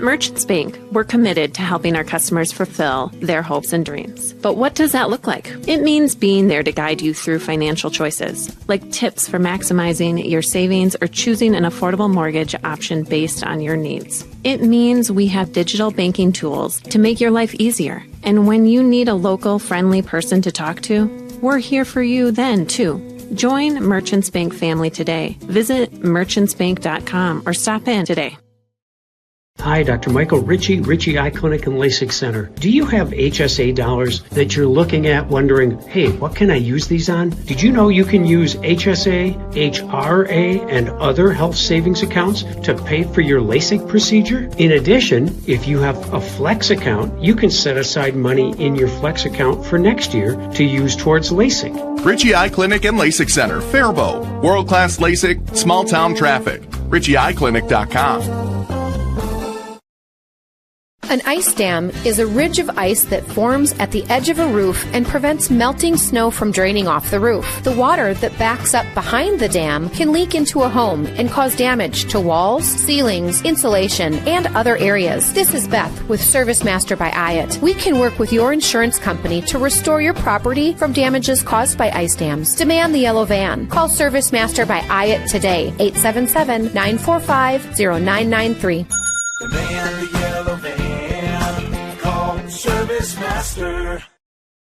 At Merchants Bank, we're committed to helping our customers fulfill their hopes and dreams. But what does that look like? It means being there to guide you through financial choices, like tips for maximizing your savings or choosing an affordable mortgage option based on your needs. It means we have digital banking tools to make your life easier. And when you need a local, friendly person to talk to, we're here for you then, too. Join Merchants Bank family today. Visit merchantsbank.com or stop in today. Hi, Dr. Michael Ritchie, Ritchie Eye Clinic and LASIK Center. Do you have HSA dollars that you're looking at wondering, hey, what can I use these on? Did you know you can use HSA, HRA, and other health savings accounts to pay for your LASIK procedure? In addition, if you have a Flex account, you can set aside money in your Flex account for next year to use towards LASIK. Ritchie Eye Clinic and LASIK Center, Faribault. World-class LASIK, small-town traffic. RitchieEyeClinic.com. An ice dam is a ridge of ice that forms at the edge of a roof and prevents melting snow from draining off the roof. The water that backs up behind the dam can leak into a home and cause damage to walls, ceilings, insulation, and other areas. This is Beth with Service Master by Hyatt. We can work with your insurance company to restore your property from damages caused by ice dams. Demand the yellow van. Call Service Master by Hyatt today, 877-945-0993. Demand the yellow van. Call Service Master.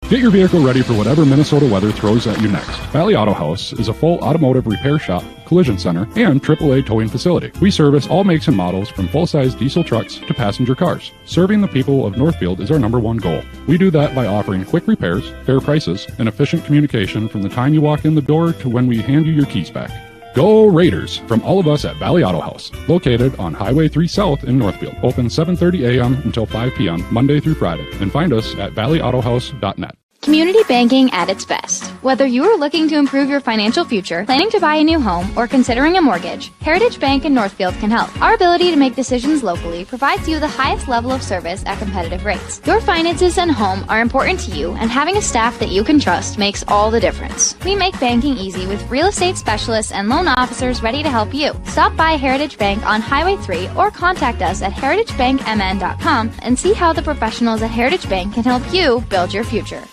Get your vehicle ready for whatever Minnesota weather throws at you next. Valley Auto House is a full automotive repair shop, collision center, and AAA towing facility. We service all makes and models from full-size diesel trucks to passenger cars. Serving the people of Northfield is our number one goal. We do that by offering quick repairs, fair prices, and efficient communication from the time you walk in the door to when we hand you your keys back. Go Raiders! From all of us at Valley Auto House, located on Highway 3 South in Northfield. Open 7:30 a.m. until 5 p.m. Monday through Friday. And find us at valleyautohouse.net. Community banking at its best. Whether you are looking to improve your financial future, planning to buy a new home, or considering a mortgage, Heritage Bank in Northfield can help. Our ability to make decisions locally provides you the highest level of service at competitive rates. Your finances and home are important to you, and having a staff that you can trust makes all the difference. We make banking easy with real estate specialists and loan officers ready to help you. Stop by Heritage Bank on Highway 3 or contact us at heritagebankmn.com and see how the professionals at Heritage Bank can help you build your future.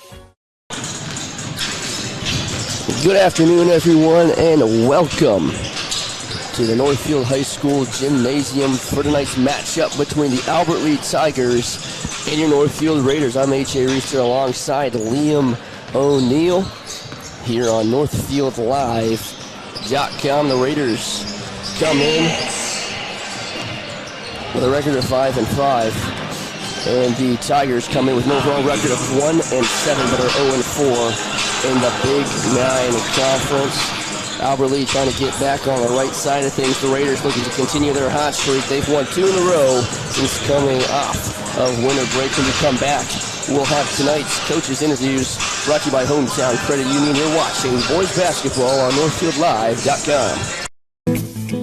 Good afternoon, everyone, and welcome to the Northfield High School Gymnasium for tonight's matchup between the Albert Lee Tigers and your Northfield Raiders. I'm H.A. Reister alongside Liam O'Neill here on NorthfieldLive.com. The Raiders come in with a record of 5-5, and the Tigers come in with an overall record of 1-7, but are 0-4. In the Big 9 Conference. Albert Lee trying to get back on the right side of things. The Raiders looking to continue their hot streak. They've won 2 in a row since coming off of winter break. When we come back, we'll have tonight's coaches' interviews brought to you by Hometown Credit Union. You're watching boys basketball on NorthfieldLive.com.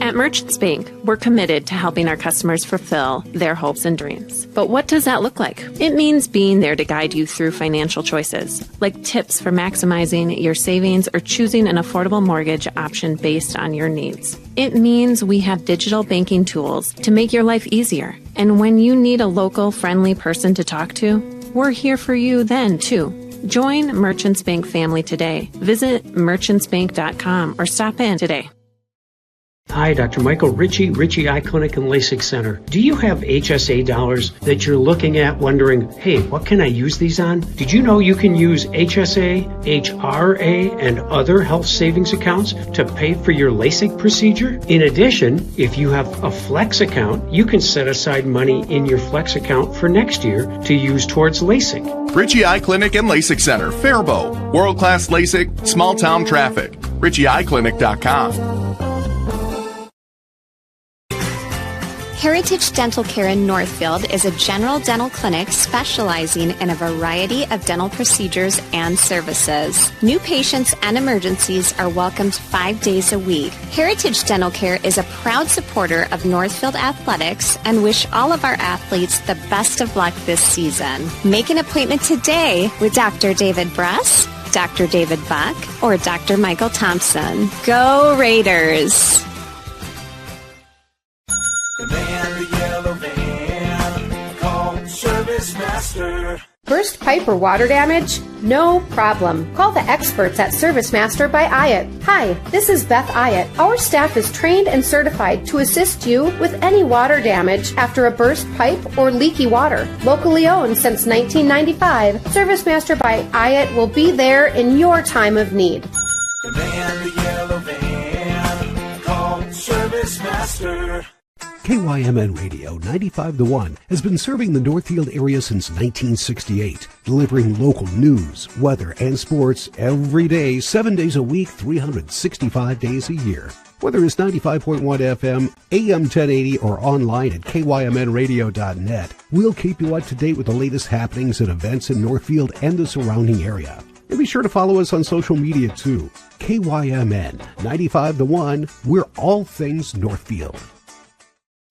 At Merchants Bank, we're committed to helping our customers fulfill their hopes and dreams. But what does that look like? It means being there to guide you through financial choices, like tips for maximizing your savings or choosing an affordable mortgage option based on your needs. It means we have digital banking tools to make your life easier. And when you need a local, friendly person to talk to, we're here for you then, too. Join Merchants Bank family today. Visit merchantsbank.com or stop in today. Hi, Dr. Michael Ritchie, Ritchie Eye Clinic and LASIK Center. Do you have HSA dollars that you're looking at wondering, hey, what can I use these on? Did you know you can use HSA, HRA, and other health savings accounts to pay for your LASIK procedure? In addition, if you have a Flex account, you can set aside money in your Flex account for next year to use towards LASIK. Ritchie Eye Clinic and LASIK Center, Faribault. World-class LASIK, small-town traffic. RitchieEyeClinic.com. Heritage Dental Care in Northfield is a general dental clinic specializing in a variety of dental procedures and services. New patients and emergencies are welcomed 5 days a week. Heritage Dental Care is a proud supporter of Northfield Athletics and wish all of our athletes the best of luck this season. Make an appointment today with Dr. David Bress, Dr. David Buck, or Dr. Michael Thompson. Go Raiders! Demand the yellow van. Master. Burst pipe or water damage? No problem. Call the experts at Service Master by Ayatt. Hi, this is Beth Ayatt. Our staff is trained and certified to assist you with any water damage after a burst pipe or leaky water. Locally owned since 1995, Service Master by Ayatt will be there in your time of need. The van, the yellow van, call Service Master. KYMN Radio 95.1 has been serving the Northfield area since 1968, delivering local news, weather, and sports every day, 7 days a week, 365 days a year. Whether it's 95.1 FM, AM 1080, or online at kymnradio.net, we'll keep you up to date with the latest happenings and events in Northfield and the surrounding area. And be sure to follow us on social media too. KYMN 95.1, we're all things Northfield.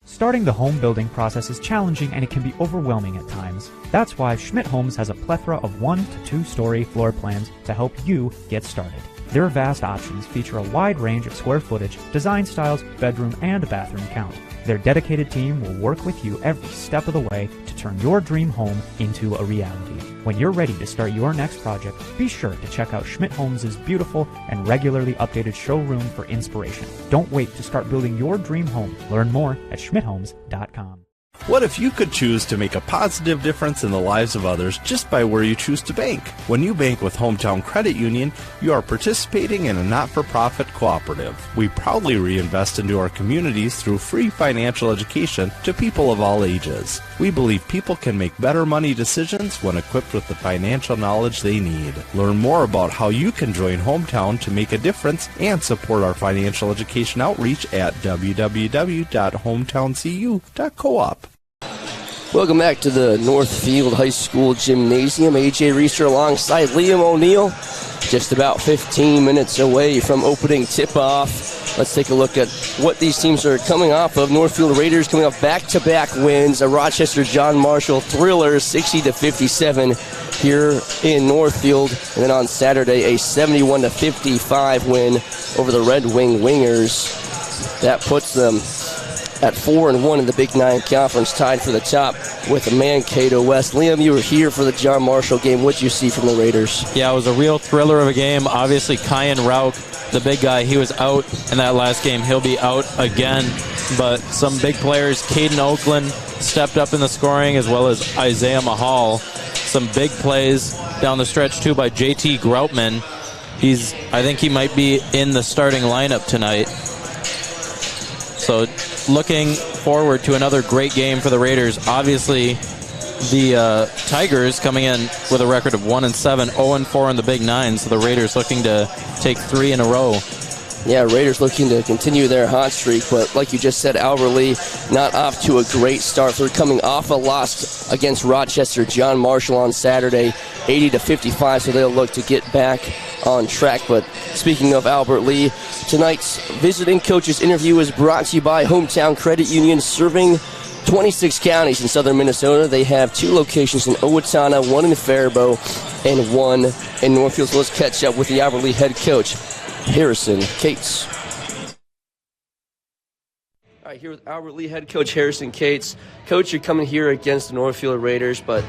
Starting the home building process is challenging and it can be overwhelming at times. That's why Schmidt Homes has a plethora of 1 to 2 story floor plans to help you get started. Their vast options feature a wide range of square footage, design styles, bedroom, and bathroom count. Their dedicated team will work with you every step of the way to turn your dream home into a reality. When you're ready to start your next project, be sure to check out Schmidt Homes' beautiful and regularly updated showroom for inspiration. Don't wait to start building your dream home. Learn more at schmidthomes.com. What if you could choose to make a positive difference in the lives of others just by where you choose to bank? When you bank with Hometown Credit Union, you are participating in a not-for-profit cooperative. We proudly reinvest into our communities through free financial education to people of all ages. We believe people can make better money decisions when equipped with the financial knowledge they need. Learn more about how you can join Hometown to make a difference and support our financial education outreach at www.hometowncu.coop. Welcome back to the Northfield High School Gymnasium. A.J. Reister alongside Liam O'Neill. Just about 15 minutes away from opening tip-off. Let's take a look at what these teams are coming off of. Northfield Raiders coming off back-to-back wins. A Rochester John Marshall thriller, 60-57 here in Northfield. And then on Saturday, a 71-55 win over the Red Wing Wingers. That puts them at 4-1 in the Big Nine Conference, tied for the top with Mankato West. Liam, you were here for the John Marshall game. What did you see from the Raiders? Yeah, it was a real thriller of a game. Obviously, Kyan Rauch, the big guy, he was out in that last game. He'll be out again. But some big players, Caden Oakland stepped up in the scoring, as well as Isaiah Mahal. Some big plays down the stretch, too, by JT Groutman. I think he might be in the starting lineup tonight. So looking forward to another great game for the Raiders. Obviously, the Tigers coming in with a record of 1-7, 0-4 in the Big Nine. So the Raiders looking to take 3 in a row. Yeah, Raiders looking to continue their hot streak, but like you just said, Albert Lee not off to a great start. They're coming off a loss against Rochester John Marshall on Saturday, 80-55, so they'll look to get back on track. But speaking of Albert Lee, tonight's visiting coaches interview is brought to you by Hometown Credit Union, serving 26 counties in southern Minnesota. They have 2 locations in Owatonna, 1 in Faribault, and 1 in Northfield. So let's catch up with the Albert Lee head coach, Harrison Cates. All right, here with Albert Lee head coach Harrison Cates. Coach, you're coming here against the Northfield Raiders, but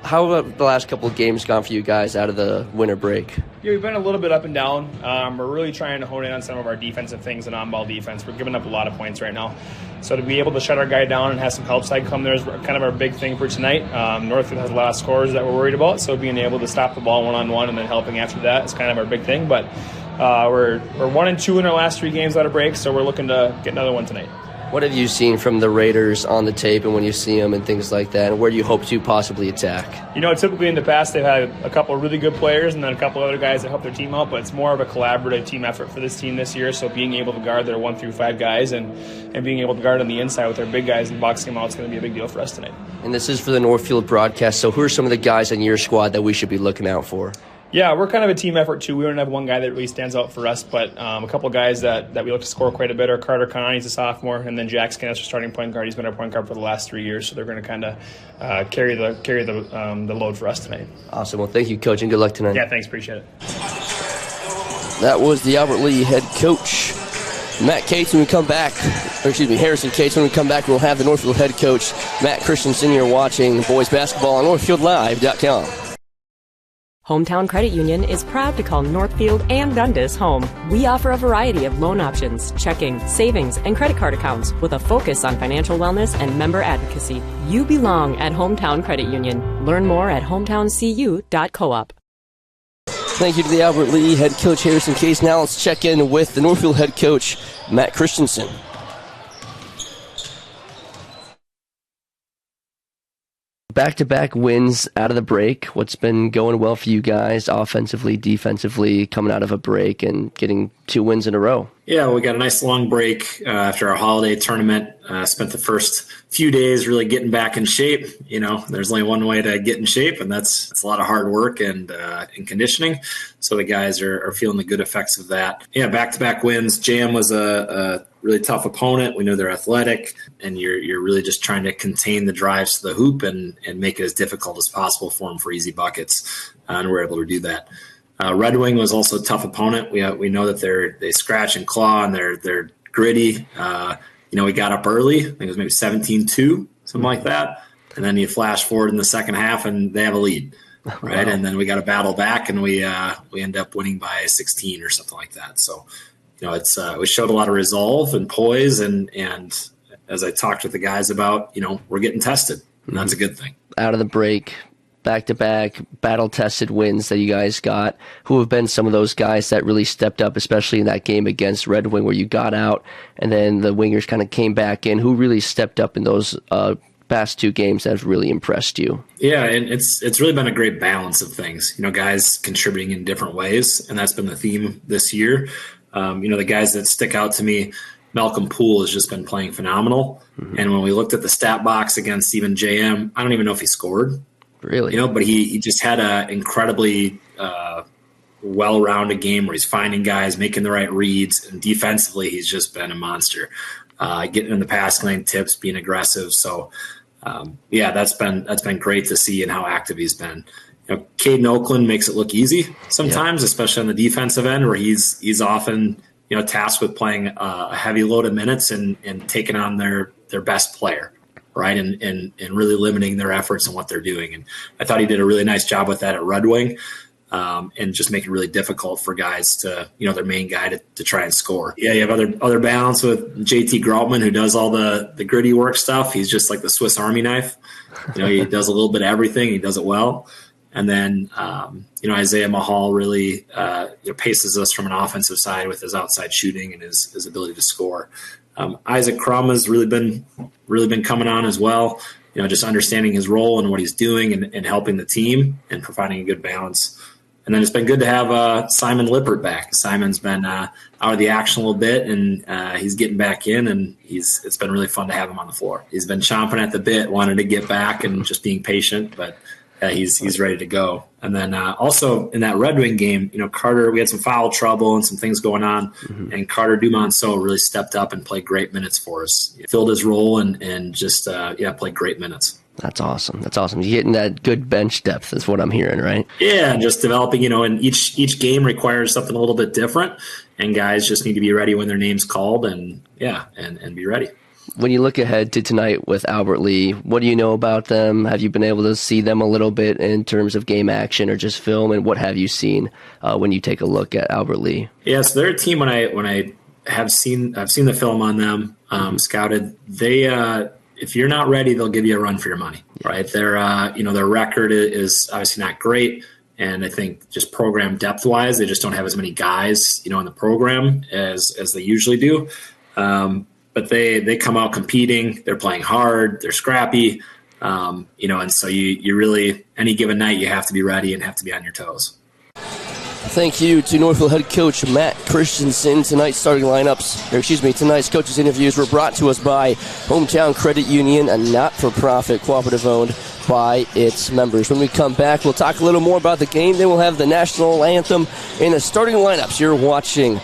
how have the last couple of games gone for you guys out of the winter break? Yeah, we've been a little bit up and down. We're really trying to hone in on some of our defensive things and on-ball defense. We're giving up a lot of points right now. So to be able to shut our guy down and have some help side come there is kind of our big thing for tonight. Northfield has a lot of scores that we're worried about, so being able to stop the ball one-on-one and then helping after that is kind of our big thing. But we're 1-2 in our last 3 games out of break, so we're looking to get another one tonight. What have you seen from the Raiders on the tape and when you see them and things like that, and where do you hope to possibly attack? You know, typically in the past they've had a couple of really good players and then a couple other guys that help their team out, but it's more of a collaborative team effort for this team this year, so being able to guard their 1 through 5 guys and being able to guard on the inside with their big guys and boxing them out is going to be a big deal for us tonight. And this is for the Northfield broadcast, so who are some of the guys on your squad that we should be looking out for? Yeah, we're kind of a team effort, too. We don't have one guy that really stands out for us, but a couple of guys that we look to score quite a bit are Carter Kahn, he's a sophomore, and then Jack Skinner, starting point guard. He's been our point guard for the last 3 years, so they're going to kind of carry the load for us tonight. Awesome. Well, thank you, Coach, and good luck tonight. Yeah, thanks. Appreciate it. That was the Albert Lee head coach, Harrison Cates. When we come back, we'll have the Northfield head coach, Matt Christensen. You're watching boys basketball on NorthfieldLive.com. Hometown Credit Union is proud to call Northfield and Dundas home. We offer a variety of loan options, checking, savings, and credit card accounts with a focus on financial wellness and member advocacy. You belong at Hometown Credit Union. Learn more at hometowncu.coop. Thank you to the Albert Lee head coach, Harrison Case. Now let's check in with the Northfield head coach, Matt Christensen. Back-to-back wins out of the break. What's been going well for you guys offensively, defensively, coming out of a break and getting 2 wins in a row? Yeah, we got a nice long break after our holiday tournament. Spent the first few days really getting back in shape. You know, there's only one way to get in shape, and that's a lot of hard work and conditioning. So the guys are feeling the good effects of that. Yeah, back-to-back wins. JM was a really tough opponent. We know they're athletic, and you're really just trying to contain the drives to the hoop and make it as difficult as possible for them for easy buckets, and we're able to do that. Red Wing was also a tough opponent. We know that they scratch and claw and they're gritty. We got up early. I think it was maybe 17-2, something like that. And then you flash forward in the second half and they have a lead, right? Wow. And then we got to battle back and we end up winning by 16 or something like that. So, we showed a lot of resolve and poise, and as I talked with the guys about, we're getting tested, and that's a good thing. Out of the break, back-to-back battle-tested wins that you guys got. Who have been some of those guys that really stepped up, especially in that game against Red Wing where you got out and then the Wingers kind of came back in? Who really stepped up in those past 2 games that have really impressed you? Yeah, and it's really been a great balance of things. Guys contributing in different ways, and that's been the theme this year. The guys that stick out to me, Malcolm Poole has just been playing phenomenal. Mm-hmm. And when we looked at the stat box against even JM, I don't even know if he scored. Really? But he just had an incredibly well-rounded game where he's finding guys, making the right reads, and defensively he's just been a monster. Getting in the passing lane, tips, being aggressive. So, that's been great to see and how active he's been. Caden Oakland makes it look easy sometimes, especially on the defensive end, where he's often tasked with playing a heavy load of minutes and taking on their best player, right, and really limiting their efforts and what they're doing. And I thought he did a really nice job with that at Red Wing, and just make it really difficult for guys to their main guy to try and score. Yeah, you have other balance with JT Grautman, who does all the gritty work stuff. He's just like the Swiss Army knife. He does a little bit of everything. He does it well. And then, Isaiah Mahal really paces us from an offensive side with his outside shooting and his ability to score. Isaac Crum has really been coming on as well, just understanding his role and what he's doing and helping the team and providing a good balance. And then it's been good to have Simon Lippert back. Simon's been out of the action a little bit, and he's getting back in, and it's been really fun to have him on the floor. He's been chomping at the bit, wanting to get back and just being patient, but he's ready to go. And then also in that Red Wing game, Carter, we had some foul trouble and some things going on, and Carter Dumonceau really stepped up and played great minutes for us. He filled his role and just played great minutes. That's awesome. You're getting that good bench depth is what I'm hearing, right? Yeah, and just developing, and each game requires something a little bit different, and guys just need to be ready when their name's called and be ready. When you look ahead to tonight with Albert Lee, what do you know about them? Have you been able to see them a little bit in terms of game action or just film? And what have you seen when you take a look at Albert Lee? Yeah, so they're a team when I have seen the film on them, scouted. They if you're not ready, they'll give you a run for your money, right? Their record is obviously not great. And I think just program depth wise, they just don't have as many guys, in the program as they usually do. But they come out competing. They're playing hard. They're scrappy, and so you really, any given night, you have to be ready and have to be on your toes. Thank you to Northfield head coach Matt Christensen. Tonight's coaches interviews were brought to us by Hometown Credit Union, a not-for-profit cooperative owned by its members. When we come back, we'll talk a little more about the game. Then we'll have the national anthem and the starting lineups. You're watching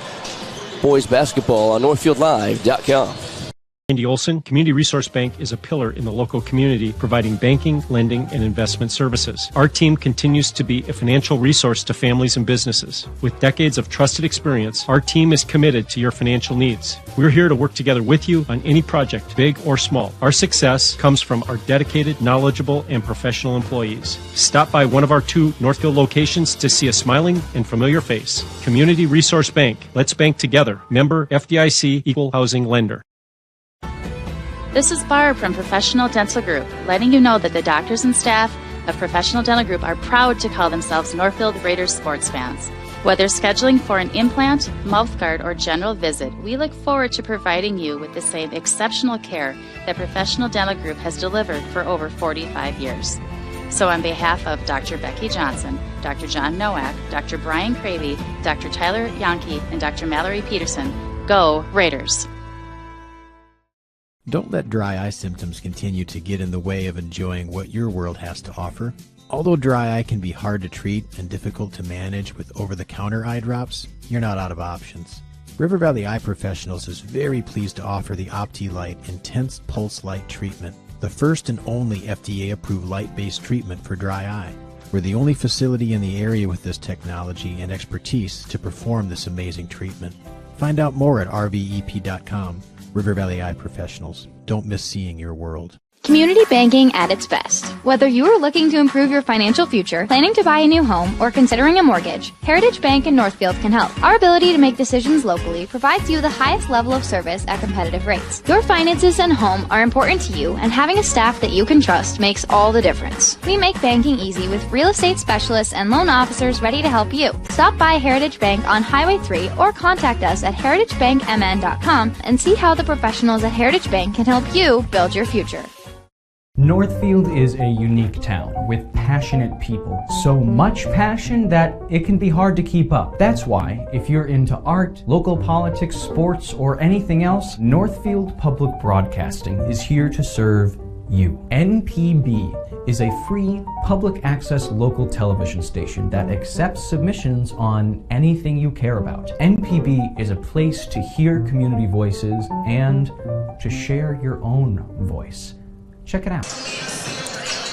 boys basketball on NorthfieldLive.com. Andy Olson, Community Resource Bank is a pillar in the local community, providing banking, lending, and investment services. Our team continues to be a financial resource to families and businesses. With decades of trusted experience, our team is committed to your financial needs. We're here to work together with you on any project, big or small. Our success comes from our dedicated, knowledgeable, and professional employees. Stop by one of our 2 Northfield locations to see a smiling and familiar face. Community Resource Bank. Let's bank together. Member FDIC, Equal Housing Lender. This is Barb from Professional Dental Group, letting you know that the doctors and staff of Professional Dental Group are proud to call themselves Northfield Raiders sports fans. Whether scheduling for an implant, mouthguard, or general visit, we look forward to providing you with the same exceptional care that Professional Dental Group has delivered for over 45 years. So on behalf of Dr. Becky Johnson, Dr. John Nowak, Dr. Brian Cravey, Dr. Tyler Yonke, and Dr. Mallory Peterson, go Raiders! Don't let dry eye symptoms continue to get in the way of enjoying what your world has to offer. Although dry eye can be hard to treat and difficult to manage with over-the-counter eye drops, you're not out of options. River Valley Eye Professionals is very pleased to offer the OptiLight Intense Pulse Light Treatment, the first and only FDA-approved light-based treatment for dry eye. We're the only facility in the area with this technology and expertise to perform this amazing treatment. Find out more at rvep.com. River Valley Eye Professionals. Don't miss seeing your world. Community banking at its best. Whether you are looking to improve your financial future, planning to buy a new home, or considering a mortgage, Heritage Bank in Northfield can help. Our ability to make decisions locally provides you the highest level of service at competitive rates. Your finances and home are important to you, and having a staff that you can trust makes all the difference. We make banking easy with real estate specialists and loan officers ready to help you. Stop by Heritage Bank on Highway 3 or contact us at heritagebankmn.com and see how the professionals at Heritage Bank can help you build your future. Northfield is a unique town with passionate people. So much passion that it can be hard to keep up. That's why, if you're into art, local politics, sports, or anything else, Northfield Public Broadcasting is here to serve you. NPB is a free public access local television station that accepts submissions on anything you care about. NPB is a place to hear community voices and to share your own voice. Check it out.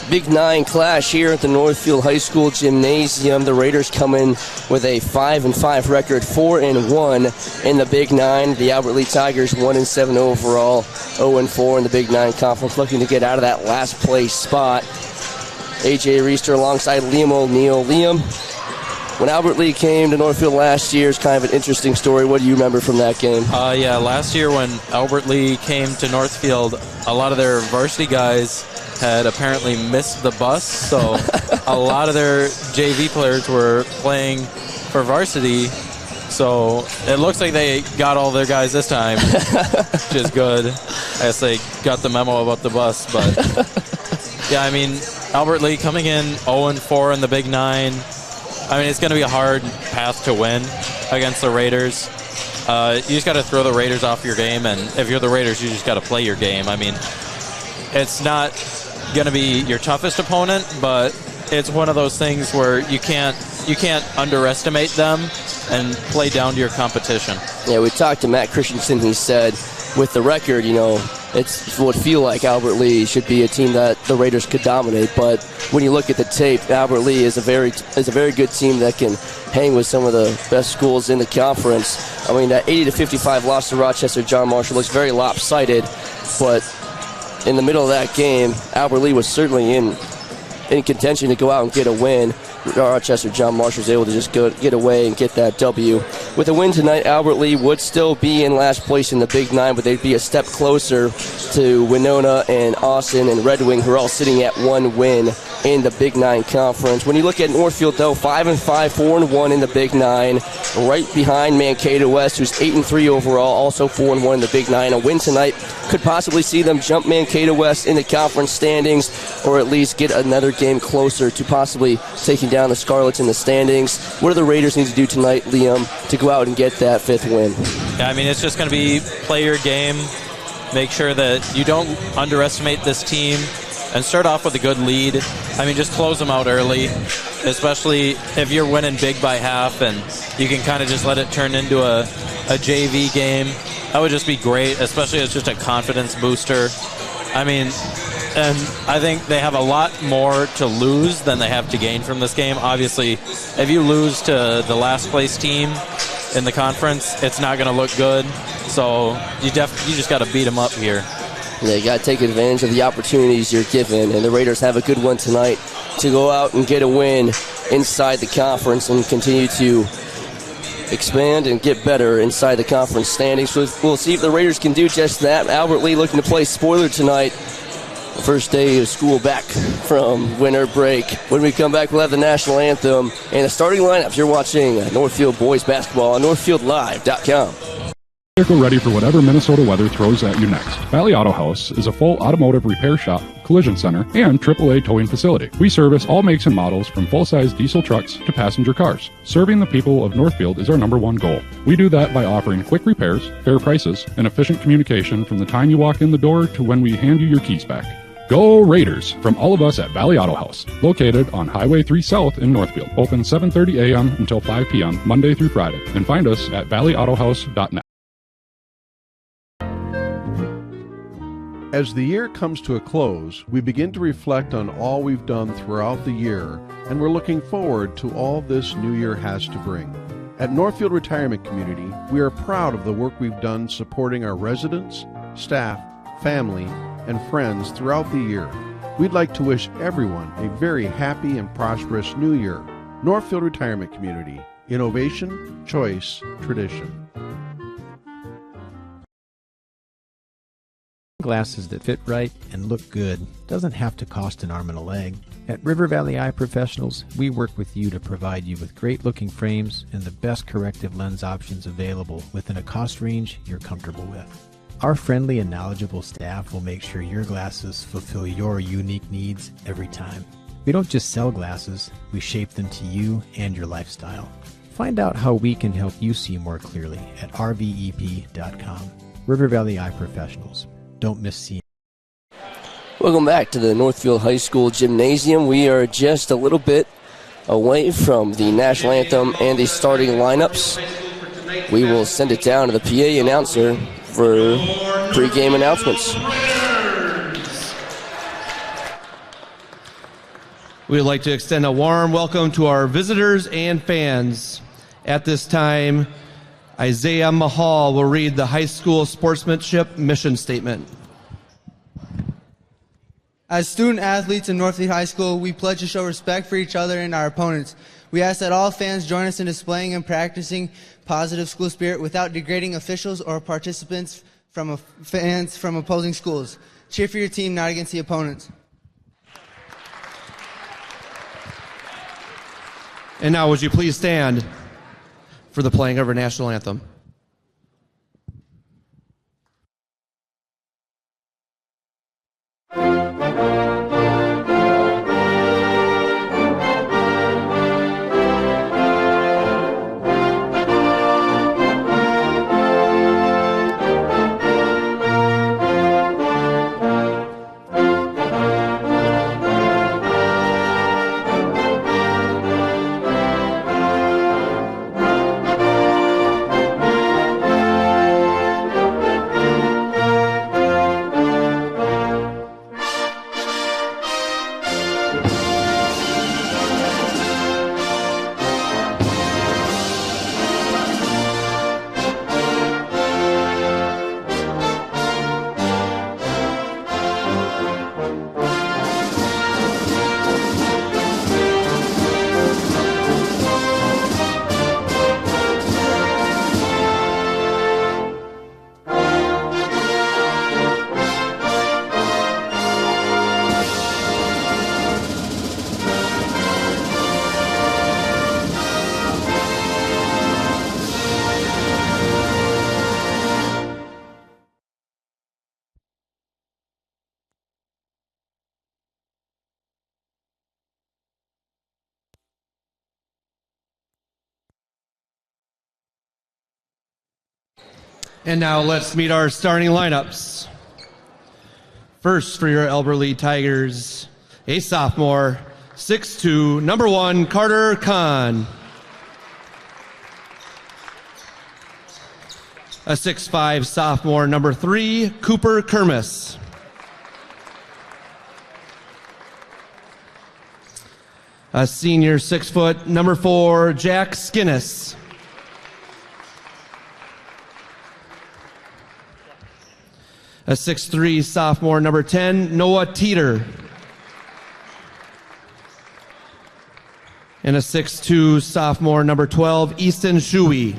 Big 9 clash here at the Northfield High School Gymnasium. The Raiders come in with a 5-5 record, 4-1 in the Big 9. The Albert Lee Tigers 1-7 overall, 0-4 in the Big 9 conference, looking to get out of that last place spot. AJ Reister alongside Liam O'Neill. Liam, when Albert Lee came to Northfield last year, it's kind of an interesting story. What do you remember from that game? Yeah, last year when Albert Lee came to Northfield, a lot of their varsity guys had apparently missed the bus, so a lot of their JV players were playing for varsity, so it looks like they got all their guys this time, which is good. I guess they got the memo about the bus, but yeah, I mean, Albert Lee coming in 0-4 in the Big 9. I mean, it's going to be a hard path to win against the Raiders. You just got to throw the Raiders off your game, and if you're the Raiders, you just got to play your game. I mean, it's not going to be your toughest opponent, but it's one of those things where you can't underestimate them and play down to your competition. Yeah, we talked to Matt Christensen. He said, with the record, you know, it would feel like Albert Lee should be a team that the Raiders could dominate. But when you look at the tape, Albert Lee is a very good team that can hang with some of the best schools in the conference. I mean, that 80-55 loss to Rochester John Marshall looks very lopsided, but in the middle of that game, Albert Lee was certainly in contention to go out and get a win. Rochester John Marshall was able to just get away and get that W. With a win tonight, Albert Lee would still be in last place in the Big 9, but they'd be a step closer to Winona and Austin and Red Wing, who are all sitting at one win in the Big 9 conference. When you look at Northfield, though, 5-5, 4-1 in the Big 9, right behind Mankato West, who's 8-3 overall, also 4-1 in the Big 9. A win tonight could possibly see them jump Mankato West in the conference standings, or at least get another game closer to possibly taking down the Scarlets in the standings. What do the Raiders need to do tonight, Liam, to go out and get that 5th win? Yeah, I mean, it's just going to be play your game, make sure that you don't underestimate this team, and start off with a good lead. I mean, just close them out early, especially if you're winning big by half, and you can kind of just let it turn into a JV game. That would just be great, especially as just a confidence booster. I mean, and I think they have a lot more to lose than they have to gain from this game. Obviously, if you lose to the last place team in the conference, it's not going to look good. So you just got to beat them up here. Yeah, you got to take advantage of the opportunities you're given, and the Raiders have a good one tonight to go out and get a win inside the conference and continue to expand and get better inside the conference standings. So we'll see if the Raiders can do just that. Albert Lee looking to play spoiler tonight. The first day of school back from winter break. When we come back, we'll have the national anthem and the starting lineups. You're watching Northfield Boys Basketball on NorthfieldLive.com. Vehicle ready for whatever Minnesota weather throws at you next. Valley Auto House is a full automotive repair shop, collision center, and AAA towing facility. We service all makes and models from full-size diesel trucks to passenger cars. Serving the people of Northfield is our #1 goal. We do that by offering quick repairs, fair prices, and efficient communication from the time you walk in the door to when we hand you your keys back. Go Raiders! From all of us at Valley Auto House, located on Highway 3 South in Northfield. Open 7:30 a.m. until 5 p.m. Monday through Friday. And find us at valleyautohouse.net. As the year comes to a close, we begin to reflect on all we've done throughout the year, and we're looking forward to all this new year has to bring. At Northfield Retirement Community, we are proud of the work we've done supporting our residents, staff, family, and friends throughout the year. We'd like to wish everyone a very happy and prosperous new year. Northfield Retirement Community. Innovation, choice, tradition. Glasses that fit right and look good doesn't have to cost an arm and a leg. At River Valley Eye Professionals, we work with you to provide you with great-looking frames and the best corrective lens options available within a cost range you're comfortable with. Our friendly and knowledgeable staff will make sure your glasses fulfill your unique needs every time. We don't just sell glasses, we shape them to you and your lifestyle. Find out how we can help you see more clearly at rvep.com. River Valley Eye Professionals. Don't miss seeing. Welcome back to the Northfield High School Gymnasium. We are just a little bit away from the national anthem and the starting lineups. We will send it down to the PA announcer for pregame announcements. We'd like to extend a warm welcome to our visitors and fans. At this time, Isaiah Mahal will read the high school sportsmanship mission statement. As student athletes in Northfield High School, we pledge to show respect for each other and our opponents. We ask that all fans join us in displaying and practicing positive school spirit without degrading officials or participants from fans from opposing schools. Cheer for your team, not against the opponents. And now would you please stand for the playing of our national anthem. And now let's meet our starting lineups. First for your Albert Lee Tigers, a sophomore, 6'2", number 1, Carter Kahn. A 6'5" sophomore, number 3, Cooper Kermis. A senior 6 foot, number 4, Jack Skinnis. A 6'3" sophomore, number 10, Noah Teeter. And a 6'2" sophomore, number 12, Easton Shuey.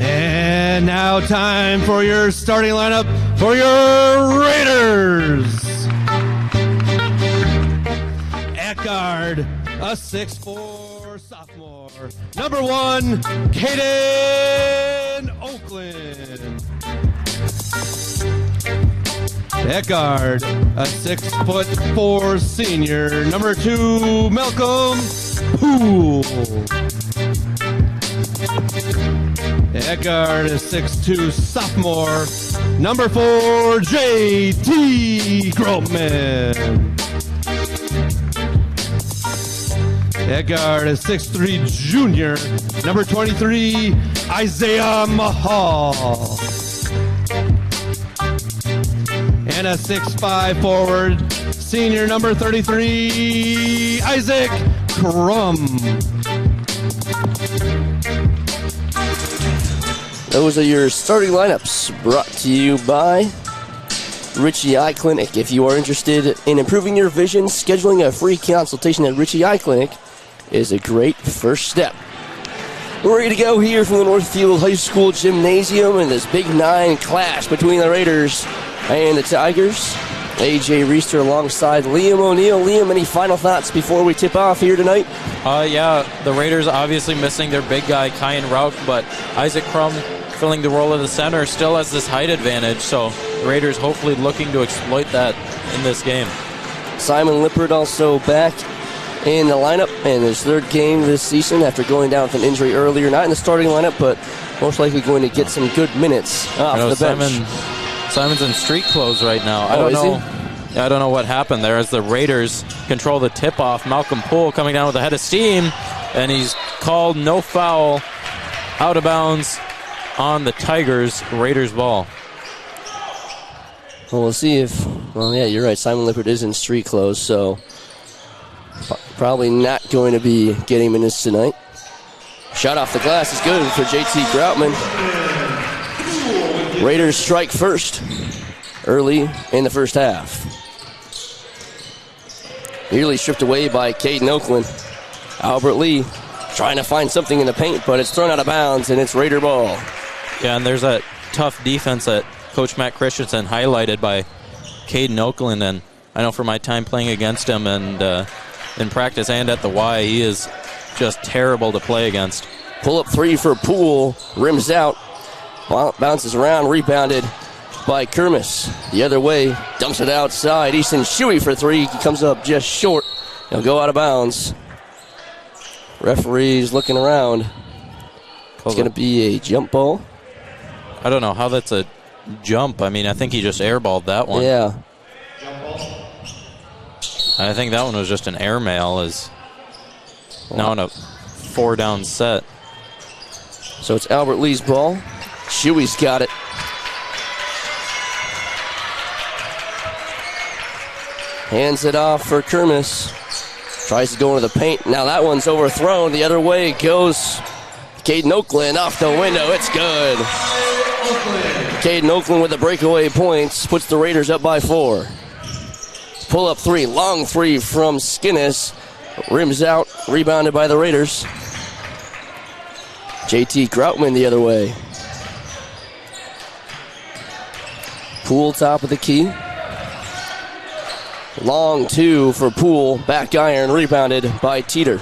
And now time for your starting lineup for your Raiders. At guard, a 6'4" sophomore, number 1, Caden Oakland. At guard, a 6'4" senior, number 2, Malcolm Poole. At guard, a 6'2" sophomore, number 4, J.T. Grotman. At guard, a 6'3" junior, number 23, Isaiah Mahal. And a 6'5" forward, senior, number 33, Isaac Crum. Those are your starting lineups, brought to you by Ritchie Eye Clinic. If you are interested in improving your vision, scheduling a free consultation at Ritchie Eye Clinic is a great first step. We're ready to go here from the Northfield High School Gymnasium in this Big 9 clash between the Raiders and the Tigers. A.J. Reister alongside Liam O'Neill. Liam, any final thoughts before we tip off here tonight? Yeah, the Raiders obviously missing their big guy, Kyan Rauch, but Isaac Crum filling the role of the center still has this height advantage, so the Raiders hopefully looking to exploit that in this game. Simon Lippert also back in the lineup in his 3rd game this season after going down with an injury earlier. Not in the starting lineup, but most likely going to get some good minutes off the bench. Simon's in street clothes right now. I don't know. I don't know what happened there as the Raiders control the tip-off. Malcolm Poole coming down with a head of steam, and he's called no foul, out of bounds on the Tigers. Raiders ball. Well, we'll see if... Well, yeah, you're right. Simon Lippert is in street clothes, so probably not going to be getting minutes tonight. Shot off the glass is good for J.T. Groutman. Raiders strike first early in the first half. Nearly stripped away by Caden Oakland. Albert Lee trying to find something in the paint, but it's thrown out of bounds, and it's Raider ball. Yeah, and there's that tough defense that Coach Matt Christensen highlighted by Caden Oakland, and I know from my time playing against him and in practice and at the Y, he is just terrible to play against. Pull-up 3 for Poole, rims out. Bounces around, rebounded by Kermis. The other way, dumps it outside. Easton Shuey for 3. He comes up just short. He'll go out of bounds. Referee's looking around. It's going to be a jump ball. I don't know how that's a jump. I mean, I think he just airballed that one. Yeah. I think that one was just an airmail. Now in a 4-down set. So it's Albert Lee's ball. Shuey's got it. Hands it off for Kermis. Tries to go into the paint. Now that one's overthrown. The other way goes Caden Oakland off the window. It's good. Caden Oakland with the breakaway points. Puts the Raiders up by 4. Pull up 3. Long 3 from Skinnis. Rims out. Rebounded by the Raiders. J.T. Groutman the other way. Poole top of the key. Long 2 for Poole. Back iron rebounded by Teeter.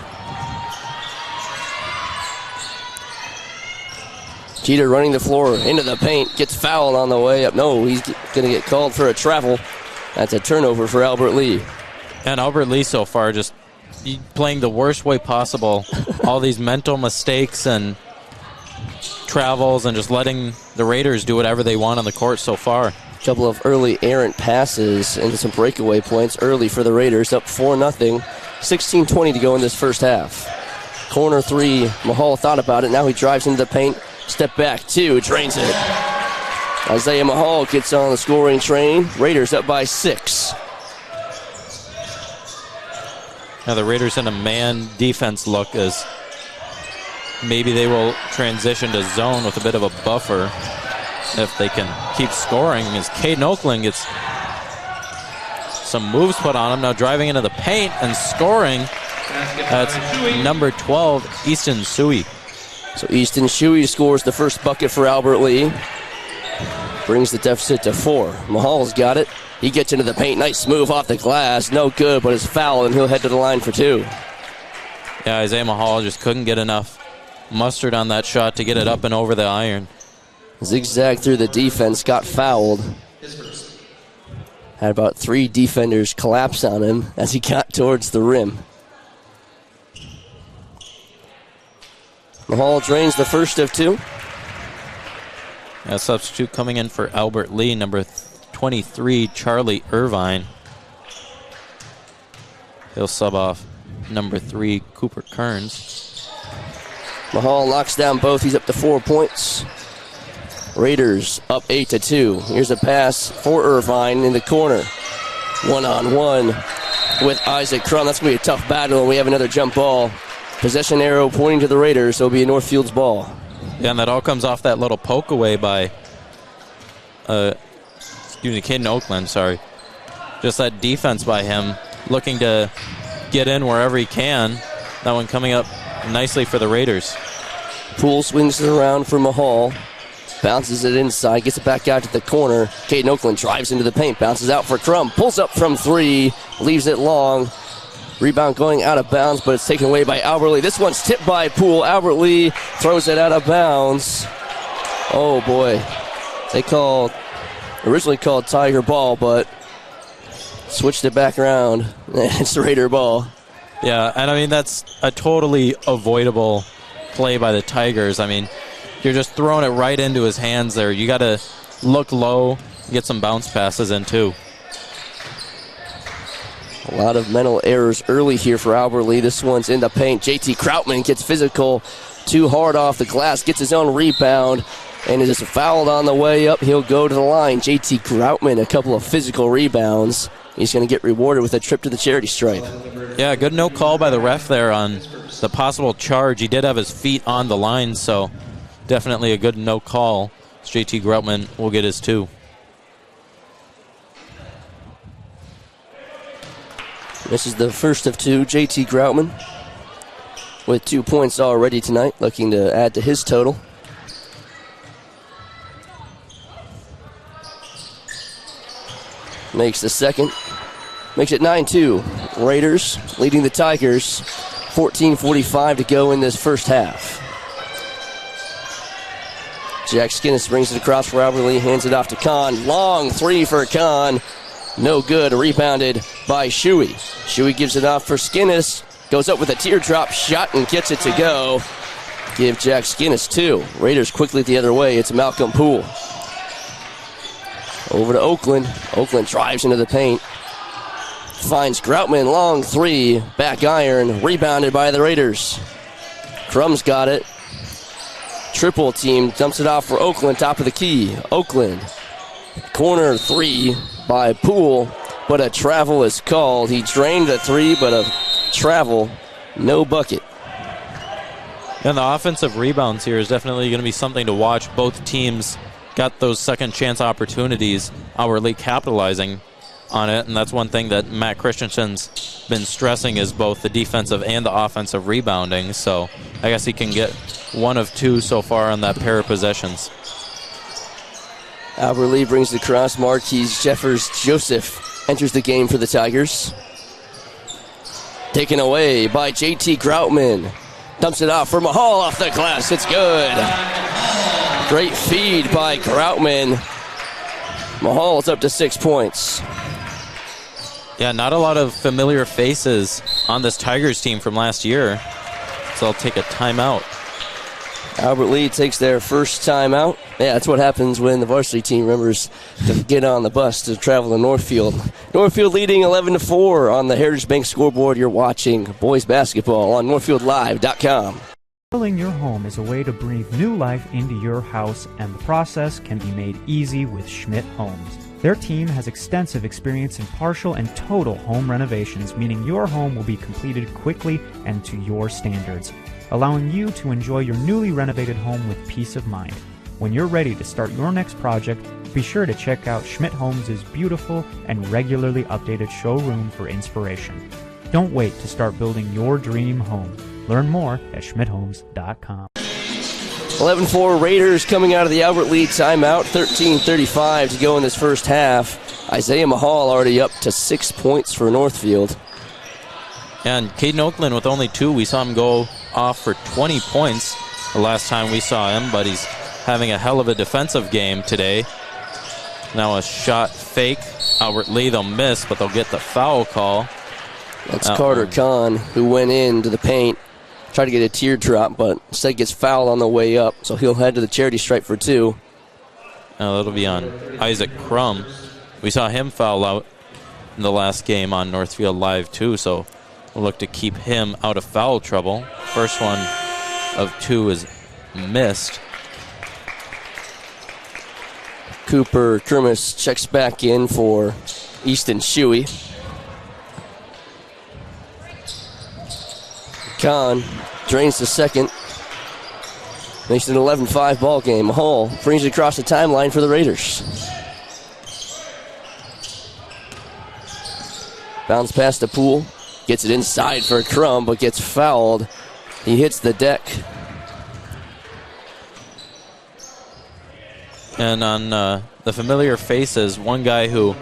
Teeter running the floor into the paint. Gets fouled on the way up. No, he's going to get called for a travel. That's a turnover for Albert Lee. And Albert Lee so far just playing the worst way possible. All these mental mistakes and travels and just letting the Raiders do whatever they want on the court so far. A couple of early errant passes and some breakaway points early for the Raiders, up 4-0. 16:20 to go in this first half. Corner three, Mahal thought about it. Now he drives into the paint. Step back, two, drains it. Isaiah Mahal gets on the scoring train. Raiders up by 6. Now the Raiders in a man defense look as maybe they will transition to zone with a bit of a buffer if they can keep scoring. As Caden Oakland gets some moves put on him, now driving into the paint and scoring. That's number 12, Easton Shuey. So Easton Shuey scores the first bucket for Albert Lee. Brings the deficit to 4. Mahal's got it. He gets into the paint. Nice move off the glass. No good, but it's foul, and he'll head to the line for 2. Yeah, Isaiah Mahal just couldn't get enough mustard on that shot to get it up and over the iron. Zigzag through the defense, got fouled. Had about 3 defenders collapse on him as he got towards the rim. Mahal drains the first of 2. A substitute coming in for Albert Lee, number 23, Charlie Irvine. He'll sub off number 3, Cooper Kearns. Mahal knocks down both. He's up to 4 points. Raiders up 8-2. Here's a pass for Irvine in the corner. 1-on-1 with Isaac Crum. That's going to be a tough battle, and we have another jump ball. Possession arrow pointing to the Raiders, so it'll be a Northfield's ball. Yeah, and that all comes off that little poke away by, Caden Oakland, sorry. Just that defense by him, looking to get in wherever he can. That one coming up nicely for the Raiders. Poole swings it around for Mahal. Bounces it inside, gets it back out to the corner. Caden Oakland drives into the paint, bounces out for Crum. Pulls up from 3, leaves it long. Rebound going out of bounds, but it's taken away by Albert Lee. This one's tipped by Poole. Albert Lee throws it out of bounds. Oh, boy. They originally called Tiger ball, but switched it back around. It's Raider ball. Yeah, and I mean, that's a totally avoidable play by the Tigers. I mean, you're just throwing it right into his hands there. You got to look low, get some bounce passes in, too. A lot of mental errors early here for Albert Lee. This one's in the paint. JT Krautman gets physical. Too hard off the glass. Gets his own rebound. And is fouled on the way up. He'll go to the line. JT Krautman, a couple of physical rebounds. He's going to get rewarded with a trip to the charity stripe. Yeah, good no call by the ref there on the possible charge. He did have his feet on the line, so definitely a good no call. JT Krautman will get his 2. This is the first of 2. JT Krautman with 2 points already tonight, looking to add to his total. Makes the second. Makes it 9-2. Raiders leading the Tigers. 14:45 to go in this first half. Jack Skinnis brings it across for Albert Lee, hands it off to Kahn. Long 3 for Kahn. No good. Rebounded by Shuey. Shuey gives it off for Skinnis. Goes up with a teardrop shot and gets it to go. Give Jack Skinnis 2. Raiders quickly the other way. It's Malcolm Poole. Over to Oakland. Oakland drives into the paint. Finds Krautman. Long 3. Back iron. Rebounded by the Raiders. Crum's got it. Triple team. Dumps it off for Oakland. Top of the key. Oakland. Corner 3 by Poole, but a travel is called. He drained a 3, but a travel, no bucket. And the offensive rebounds here is definitely going to be something to watch. Both teams got those second chance opportunities. Albert Lee capitalizing on it, and that's one thing that Matt Christensen's been stressing is both the defensive and the offensive rebounding. So I guess he can get 1 of 2 so far on that pair of possessions. Albert Lee brings the cross. Marquise Jeffers Joseph enters the game for the Tigers. Taken away by JT Krautman. Dumps it off for Mahal off the glass. It's good. Great feed by Krautman. Mahal's up to 6 points. Yeah, not a lot of familiar faces on this Tigers team from last year. So I'll take a timeout. Albert Lee takes their first time out. Yeah, that's what happens when the varsity team remembers to get on the bus to travel to Northfield. Northfield leading 11-4 on the Heritage Bank scoreboard. You're watching boys basketball on NorthfieldLive.com. Selling your home is a way to breathe new life into your house, and the process can be made easy with Schmidt Homes. Their team has extensive experience in partial and total home renovations, meaning your home will be completed quickly and to your standards, allowing you to enjoy your newly renovated home with peace of mind. When you're ready to start your next project, be sure to check out Schmidt Homes' beautiful and regularly updated showroom for inspiration. Don't wait to start building your dream home. Learn more at schmidthomes.com. 11-4 Raiders coming out of the Albert Lee timeout. 13:35 to go in this first half. Isaiah Mahal already up to 6 points for Northfield. And Caden Oakland with only 2. We saw him go off for 20 points the last time we saw him, but he's having a hell of a defensive game today. Now a shot fake. Albert Lee, they'll miss, but they'll get the foul call. That's Carter Kahn, who went into the paint, tried to get a teardrop, but instead gets fouled on the way up, so he'll head to the charity stripe for 2. Now that'll be on Isaac Crum. We saw him foul out in the last game on Northfield Live too, so we'll look to keep him out of foul trouble. First one of 2 is missed. Cooper Kermis checks back in for Easton Shuey. Kahn drains the second. Makes it an 11-5 ball game. Mahal brings it across the timeline for the Raiders. Bounce past the Pool. Gets it inside for Crum, but gets fouled. He hits the deck. And on the familiar faces, one guy who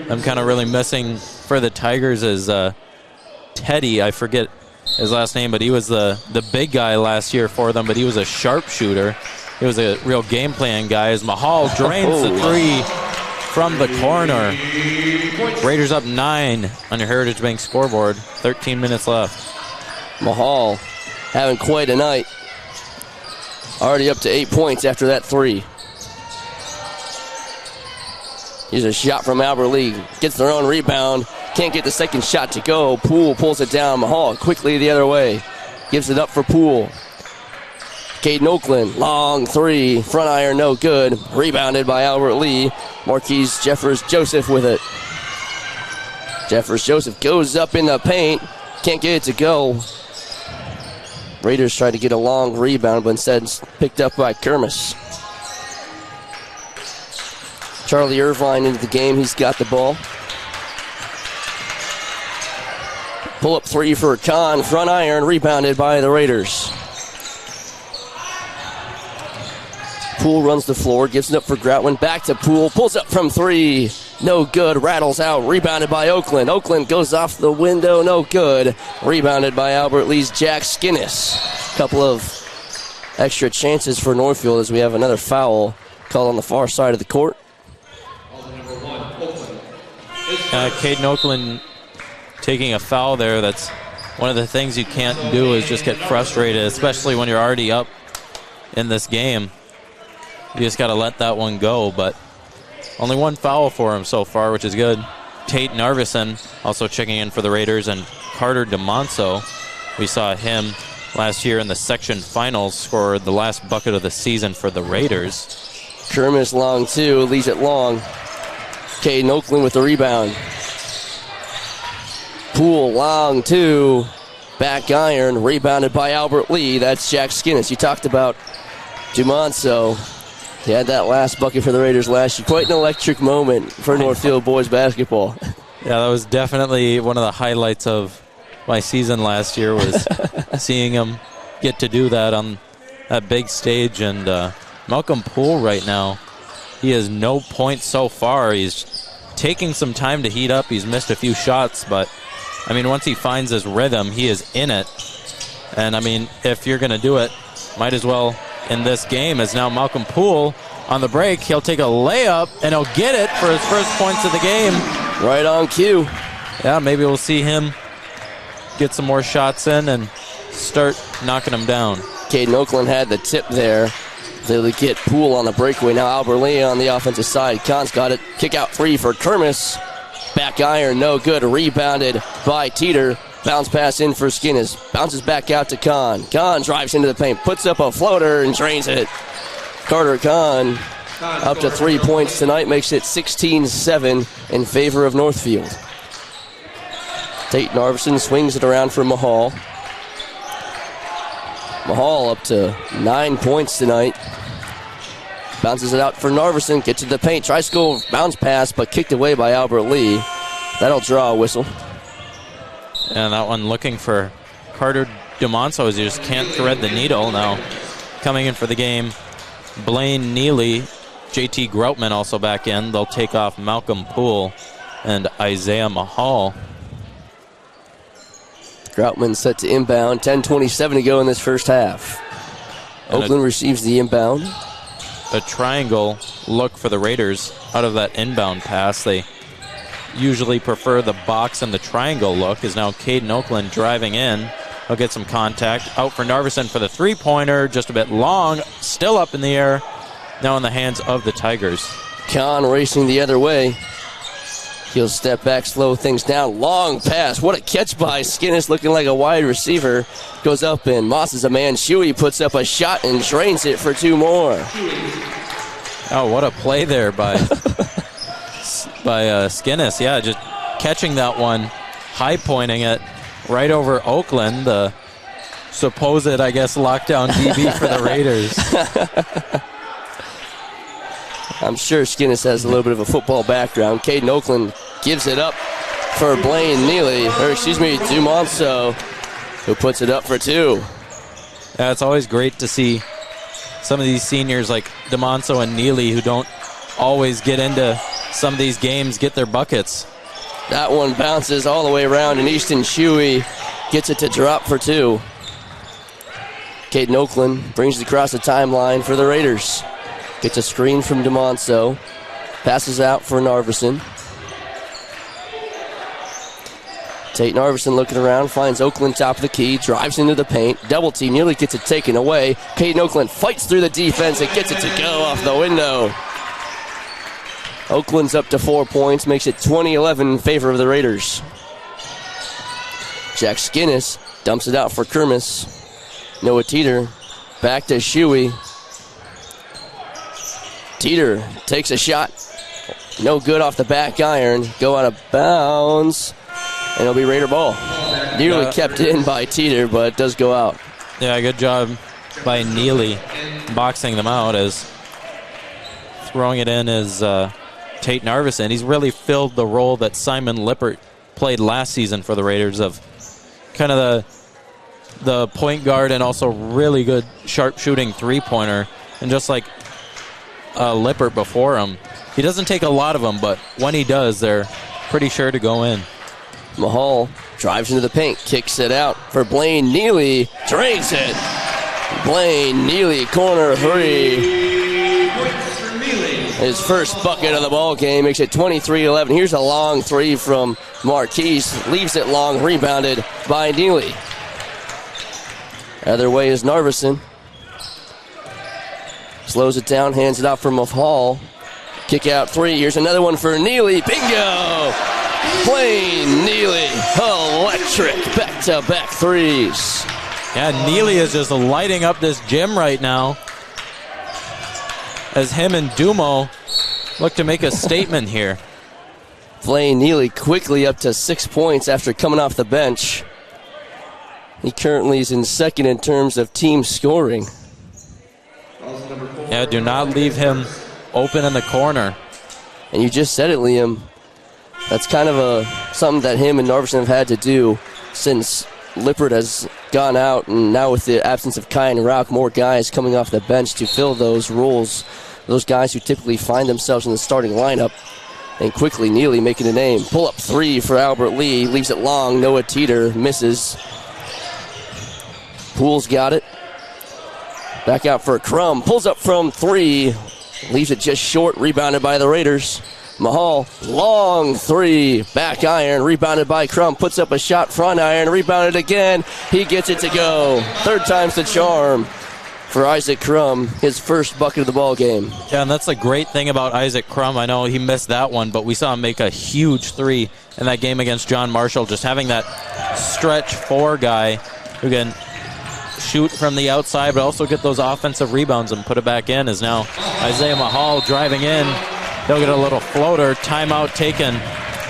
I'm kind of really missing for the Tigers is Teddy. I forget his last name, but he was the big guy last year for them, but he was a sharpshooter. He was a real game plan guy as Mahal drains the 3 from the corner. Raiders up 9 on your Heritage Bank scoreboard. 13 minutes left. Mahal having quite a night. Already up to 8 points after that 3. Here's a shot from Albert Lee. Gets their own rebound. Can't get the second shot to go. Poole pulls it down. Mahal quickly the other way. Gives it up for Poole. Caden Oakland, long 3. Front iron, no good. Rebounded by Albert Lee. Marquise Jeffers-Joseph with it. Jeffers-Joseph goes up in the paint. Can't get it to go. Raiders tried to get a long rebound, but instead it's picked up by Kermis. Charlie Irvine into the game. He's got the ball. Pull-up 3 for Kahn. Front iron, rebounded by the Raiders. Poole runs the floor, gives it up for Groutman. Back to Poole. Pulls up from 3. No good. Rattles out. Rebounded by Oakland. Oakland goes off the window. No good. Rebounded by Albert Lee's Jack Skinnis. Couple of extra chances for Northfield as we have another foul called on the far side of the court. Caden Oakland taking a foul there. That's one of the things you can't do is just get frustrated, especially when you're already up in this game. You just got to let that one go, but only 1 foul for him so far, which is good. Tate Narvison also checking in for the Raiders, and Carter DeMonso. We saw him last year in the section finals, scored the last bucket of the season for the Raiders. Kermis long 2, leaves it long. Caden Oakland with the rebound. Poole long 2. Back iron, rebounded by Albert Lee. That's Jack Skinnis. You talked about Jumonso. He had that last bucket for the Raiders last year. Quite an electric moment for Northfield boys basketball. Yeah, that was definitely one of the highlights of my season last year was seeing him get to do that on that big stage. And Malcolm Poole right now, he has no points so far. He's taking some time to heat up. He's missed a few shots, but, I mean, once he finds his rhythm, he is in it. And, I mean, if you're going to do it, might as well in this game, as now Malcolm Poole on the break. He'll take a layup, and he'll get it for his first points of the game. Right on cue. Yeah, maybe we'll see him get some more shots in and start knocking them down. Caden Oakland had the tip there. They'll get Poole on the breakaway. Now Albert Lee on the offensive side. Kahn's got it. Kick out 3 for Kermis. Back iron, no good. Rebounded by Teeter. Bounce pass in for Skinnis. Bounces back out to Kahn. Kahn drives into the paint, puts up a floater and drains it. Carter Kahn up to 3 points tonight, makes it 16-7 in favor of Northfield. Tate Narveson swings it around for Mahal. Mahal up to 9 points tonight. Bounces it out for Narveson, gets to the paint, tries to go bounce pass, but kicked away by Albert Lee. That'll draw a whistle. And that one looking for Carter DeMonso as he just can't thread the needle. Now coming in for the game, Blaine Neely, JT Groutman also back in. They'll take off Malcolm Poole and Isaiah Mahal. Groutman set to inbound, 10:27 to go in this first half. And Oakland receives the inbound. A triangle look for the Raiders out of that inbound pass. They usually prefer the box and the triangle look. Is now Caden Oakland driving in. He'll get some contact. Out for Narveson for the three-pointer. Just a bit long. Still up in the air. Now in the hands of the Tigers. Kahn racing the other way. He'll step back, slow things down. Long pass. What a catch by Skinnis, looking like a wide receiver. Goes up and Moss is a man. Shuey puts up a shot and drains it for 2 more. Oh, what a play there by Skinnis. Yeah, just catching that one, high-pointing it right over Oakland, the supposed, I guess, lockdown DB for the Raiders. I'm sure Skinnis has a little bit of a football background. Caden Oakland gives it up for Blaine Neely, Dumonso, who puts it up for 2. Yeah, it's always great to see some of these seniors like DeMonso and Neely, who don't always get into some of these games, get their buckets. That one bounces all the way around, and Easton Shuey gets it to drop for 2. Caden Oakland brings it across the timeline for the Raiders. Gets a screen from DeMonso. Passes out for Narveson. Tate Narveson looking around, finds Oakland top of the key, drives into the paint. Double team, nearly gets it taken away. Caden Oakland fights through the defense and gets it to go off the window. Oakland's up to 4 points, makes it 20-11 in favor of the Raiders. Jack Skinnis dumps it out for Kermis. Noah Teeter back to Shuey. Teeter takes a shot. No good off the back iron. Go out of bounds. And it'll be Raider ball. Nearly kept in by Teeter, but it does go out. Yeah, good job by Neely boxing them out, as throwing it in as Tate Narveson. He's really filled the role that Simon Lippert played last season for the Raiders, of kind of the point guard and also really good sharp-shooting three-pointer. And just like Lippert before him, he doesn't take a lot of them, but when he does, they're pretty sure to go in. Mahal drives into the paint, kicks it out for Blaine Neely, drains it. Blaine Neely, corner 3. His first bucket of the ball game, makes it 23-11. Here's a long 3 from Marquise, leaves it long, rebounded by Neely. Other way is Narveson. Slows it down, hands it out for Mahal. Kick out 3. Here's another one for Neely. Bingo! Blaine Neely, electric back-to-back 3s. Yeah, Neely is just lighting up this gym right now, as him and Dumo look to make a statement here. Blaine Neely quickly up to 6 points after coming off the bench. He currently is in second in terms of team scoring. Yeah, do not leave him open in the corner. And you just said it, Liam. That's kind of something that him and Narveson have had to do since Lippert has gone out, and now with the absence of Kai and Rauch, more guys coming off the bench to fill those roles. Those guys who typically find themselves in the starting lineup. And quickly, Neely making a name. Pull-up 3 for Albert Lee. Leaves it long. Noah Teeter misses. Poole's got it. Back out for Crum. Pulls up from 3. Leaves it just short. Rebounded by the Raiders. Mahal, long 3. Back iron. Rebounded by Crum. Puts up a shot front iron. Rebounded again. He gets it to go. Third time's the charm. for Isaac Crum, his first bucket of the ball game. Yeah, and that's the great thing about Isaac Crum. I know he missed that one, but we saw him make a huge three in that game against John Marshall. Just having that stretch 4 guy who can shoot from the outside but also get those offensive rebounds and put it back in is now Isaiah Mahal driving in. He'll get a little floater. Timeout taken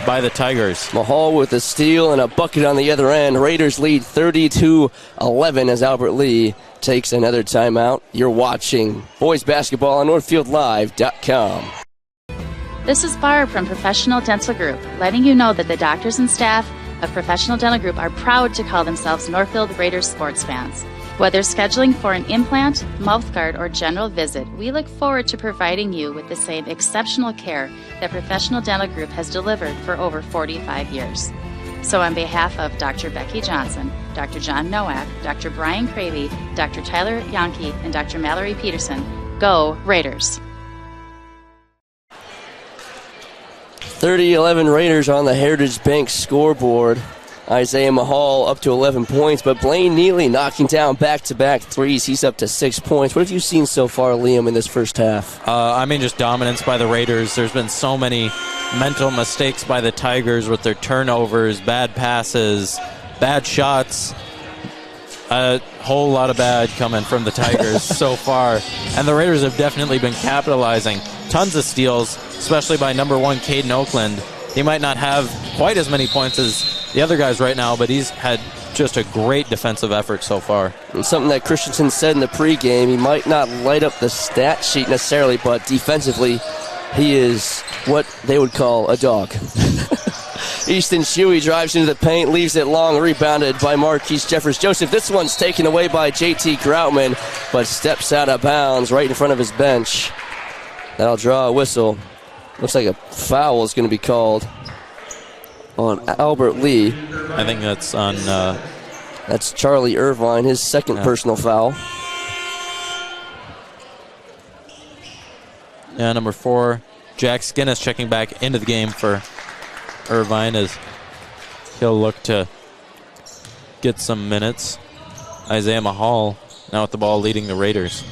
by the Tigers. Mahal with a steal and a bucket on the other end. Raiders lead 32-11 as Albert Lee takes another timeout. You're watching boys basketball on NorthfieldLive.com. This is Barb from Professional Dental Group, letting you know that the doctors and staff of Professional Dental Group are proud to call themselves Northfield Raiders sports fans. Whether scheduling for an implant, mouthguard, or general visit, we look forward to providing you with the same exceptional care that Professional Dental Group has delivered for over 45 years. So on behalf of Dr. Becky Johnson, Dr. John Nowak, Dr. Brian Cravey, Dr. Tyler Yonke, and Dr. Mallory Peterson, go Raiders! 30-11 Raiders on the Heritage Bank scoreboard. Isaiah Mahal up to 11 points, but Blaine Neely knocking down back-to-back threes. He's up to 6 points. What have you seen so far, Liam, in this first half? Just dominance by the Raiders. There's been so many mental mistakes by the Tigers with their turnovers, bad passes, bad shots. A whole lot of bad coming from the Tigers so far. And the Raiders have definitely been capitalizing. Tons of steals, especially by number 1, Caden Oakland. He might not have quite as many points as the other guys right now, but he's had just a great defensive effort so far. And something that Christensen said in the pregame, he might not light up the stat sheet necessarily, but defensively, he is what they would call a dog. Easton Shuey drives into the paint, leaves it long, rebounded by Marquise Jeffers-Joseph. This one's taken away by J.T. Groutman, but steps out of bounds right in front of his bench. That'll draw a whistle. Looks like a foul is going to be called on Albert Lee. I think that's on... that's Charlie Irvine, his second personal foul. Yeah, number 4, Jack Skinnis checking back into the game for Irvine as he'll look to get some minutes. Isaiah Mahal now with the ball leading the Raiders.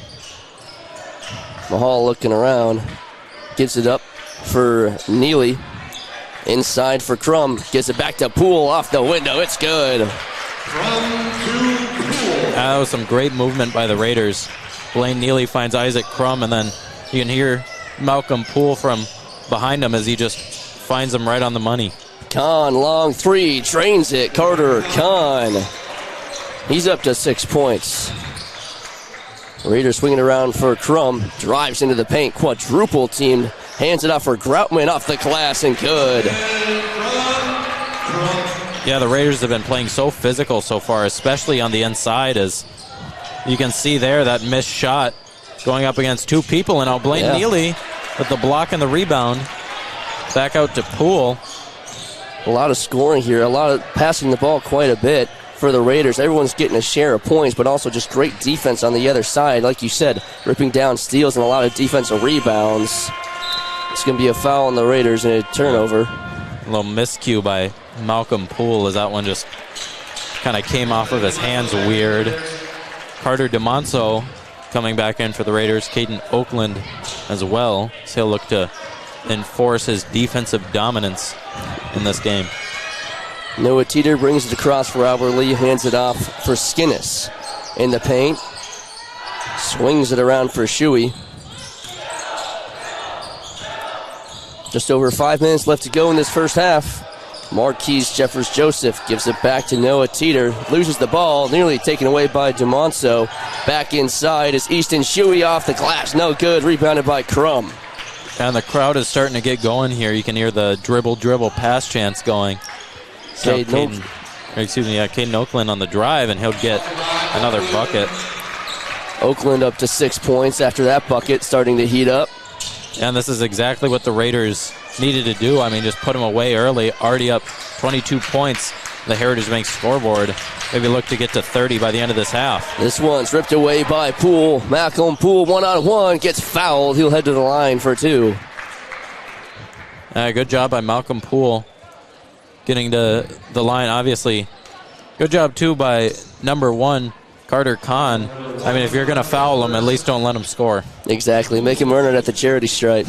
Mahal looking around, gives it up for Neely. Inside for Crum, gets it back to Poole off the window. It's good. That was some great movement by the Raiders. Blaine Neely finds Isaac Crum, and then you can hear Malcolm Poole from behind him as he just finds him right on the money. Kahn, long three, drains it. Carter Kahn. He's up to 6 points. Raiders swinging around for Crum, drives into the paint, quadruple teamed. Hands it off for Groutman off the glass and good. Yeah, the Raiders have been playing so physical so far, especially on the inside, as you can see there, that missed shot going up against 2 people. And now Blaine Neely with the block and the rebound. Back out to Poole. A lot of scoring here, a lot of passing the ball quite a bit for the Raiders. Everyone's getting a share of points, but also just great defense on the other side. Like you said, ripping down steals and a lot of defensive rebounds. It's going to be a foul on the Raiders and a turnover. A little miscue by Malcolm Poole as that one just kind of came off of his hands weird. Carter DeMonso coming back in for the Raiders. Caden Oakland as well. So he'll look to enforce his defensive dominance in this game. Noah Teeter brings it across for Albert Lee, hands it off for Skinnis in the paint. Swings it around for Shuey. Just over 5 minutes left to go in this first half. Marquise Jeffers-Joseph gives it back to Noah Teeter. Loses the ball, nearly taken away by DeMonso. Back inside is Easton Shuey off the glass. No good, rebounded by Crum. And the crowd is starting to get going here. You can hear the dribble pass chants going. So Caden Oakland on the drive, and he'll get another bucket. Oakland up to 6 points after that bucket, starting to heat up. And this is exactly what the Raiders needed to do. I mean, just put them away early, already up 22 points. The Heritage Bank scoreboard. Maybe look to get to 30 by the end of this half. This one's ripped away by Poole. Malcolm Poole, one-on-one, gets fouled. He'll head to the line for 2. Good job by Malcolm Poole getting to the line, obviously. Good job, too, by number 1, Carter Kahn, I mean, if you're going to foul him, at least don't let him score. Exactly. Make him earn it at the charity stripe.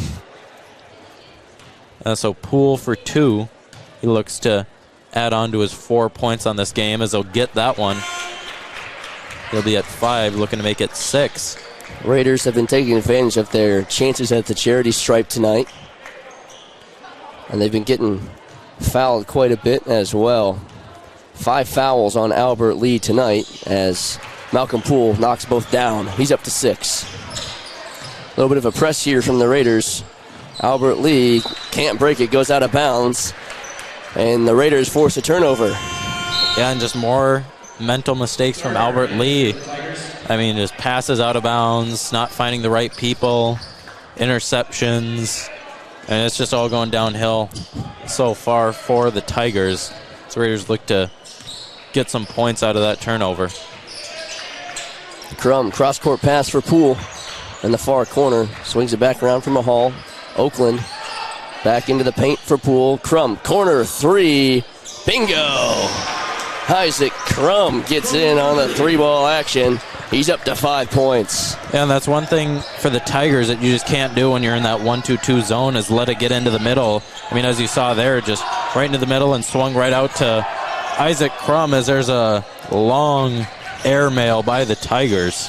So Poole for 2. He looks to add on to his 4 points on this game as he'll get that one. He'll be at 5, looking to make it 6. Raiders have been taking advantage of their chances at the charity stripe tonight. And they've been getting fouled quite a bit as well. 5 fouls on Albert Lee tonight as Malcolm Poole knocks both down. He's up to 6. A little bit of a press here from the Raiders. Albert Lee can't break it, goes out of bounds. And the Raiders force a turnover. Yeah, and just more mental mistakes from Albert Lee. I mean, just passes out of bounds, not finding the right people, interceptions, and it's just all going downhill so far for the Tigers. So Raiders look to get some points out of that turnover. Crum, cross-court pass for Poole in the far corner. Swings it back around from Mahal. Oakland back into the paint for Poole. Crum, corner 3. Bingo! Isaac Crum gets in on the 3-ball action. He's up to 5 points. Yeah, and that's one thing for the Tigers that you just can't do when you're in that 1-2-2 zone is let it get into the middle. I mean, as you saw there, just right into the middle and swung right out to Isaac Crum as there's a long airmail by the Tigers.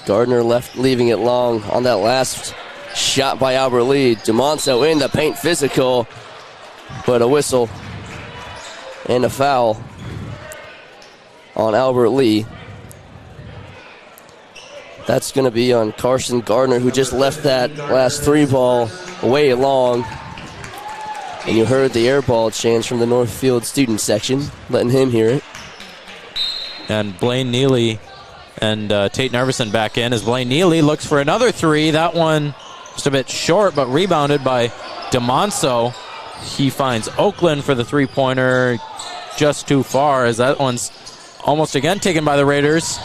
Gardner leaving it long on that last shot by Albert Lee. DeMonso in the paint, physical, but a whistle and a foul on Albert Lee. That's going to be on Carson Gardner, who just left that last 3-ball way long. And you heard the air ball chants from the Northfield student section, letting him hear it. And Blaine Neely and Tate Nervison back in as Blaine Neely looks for another 3. That one just a bit short, but rebounded by DeMonso. He finds Oakland for the 3-pointer, just too far as that one's almost again taken by the Raiders.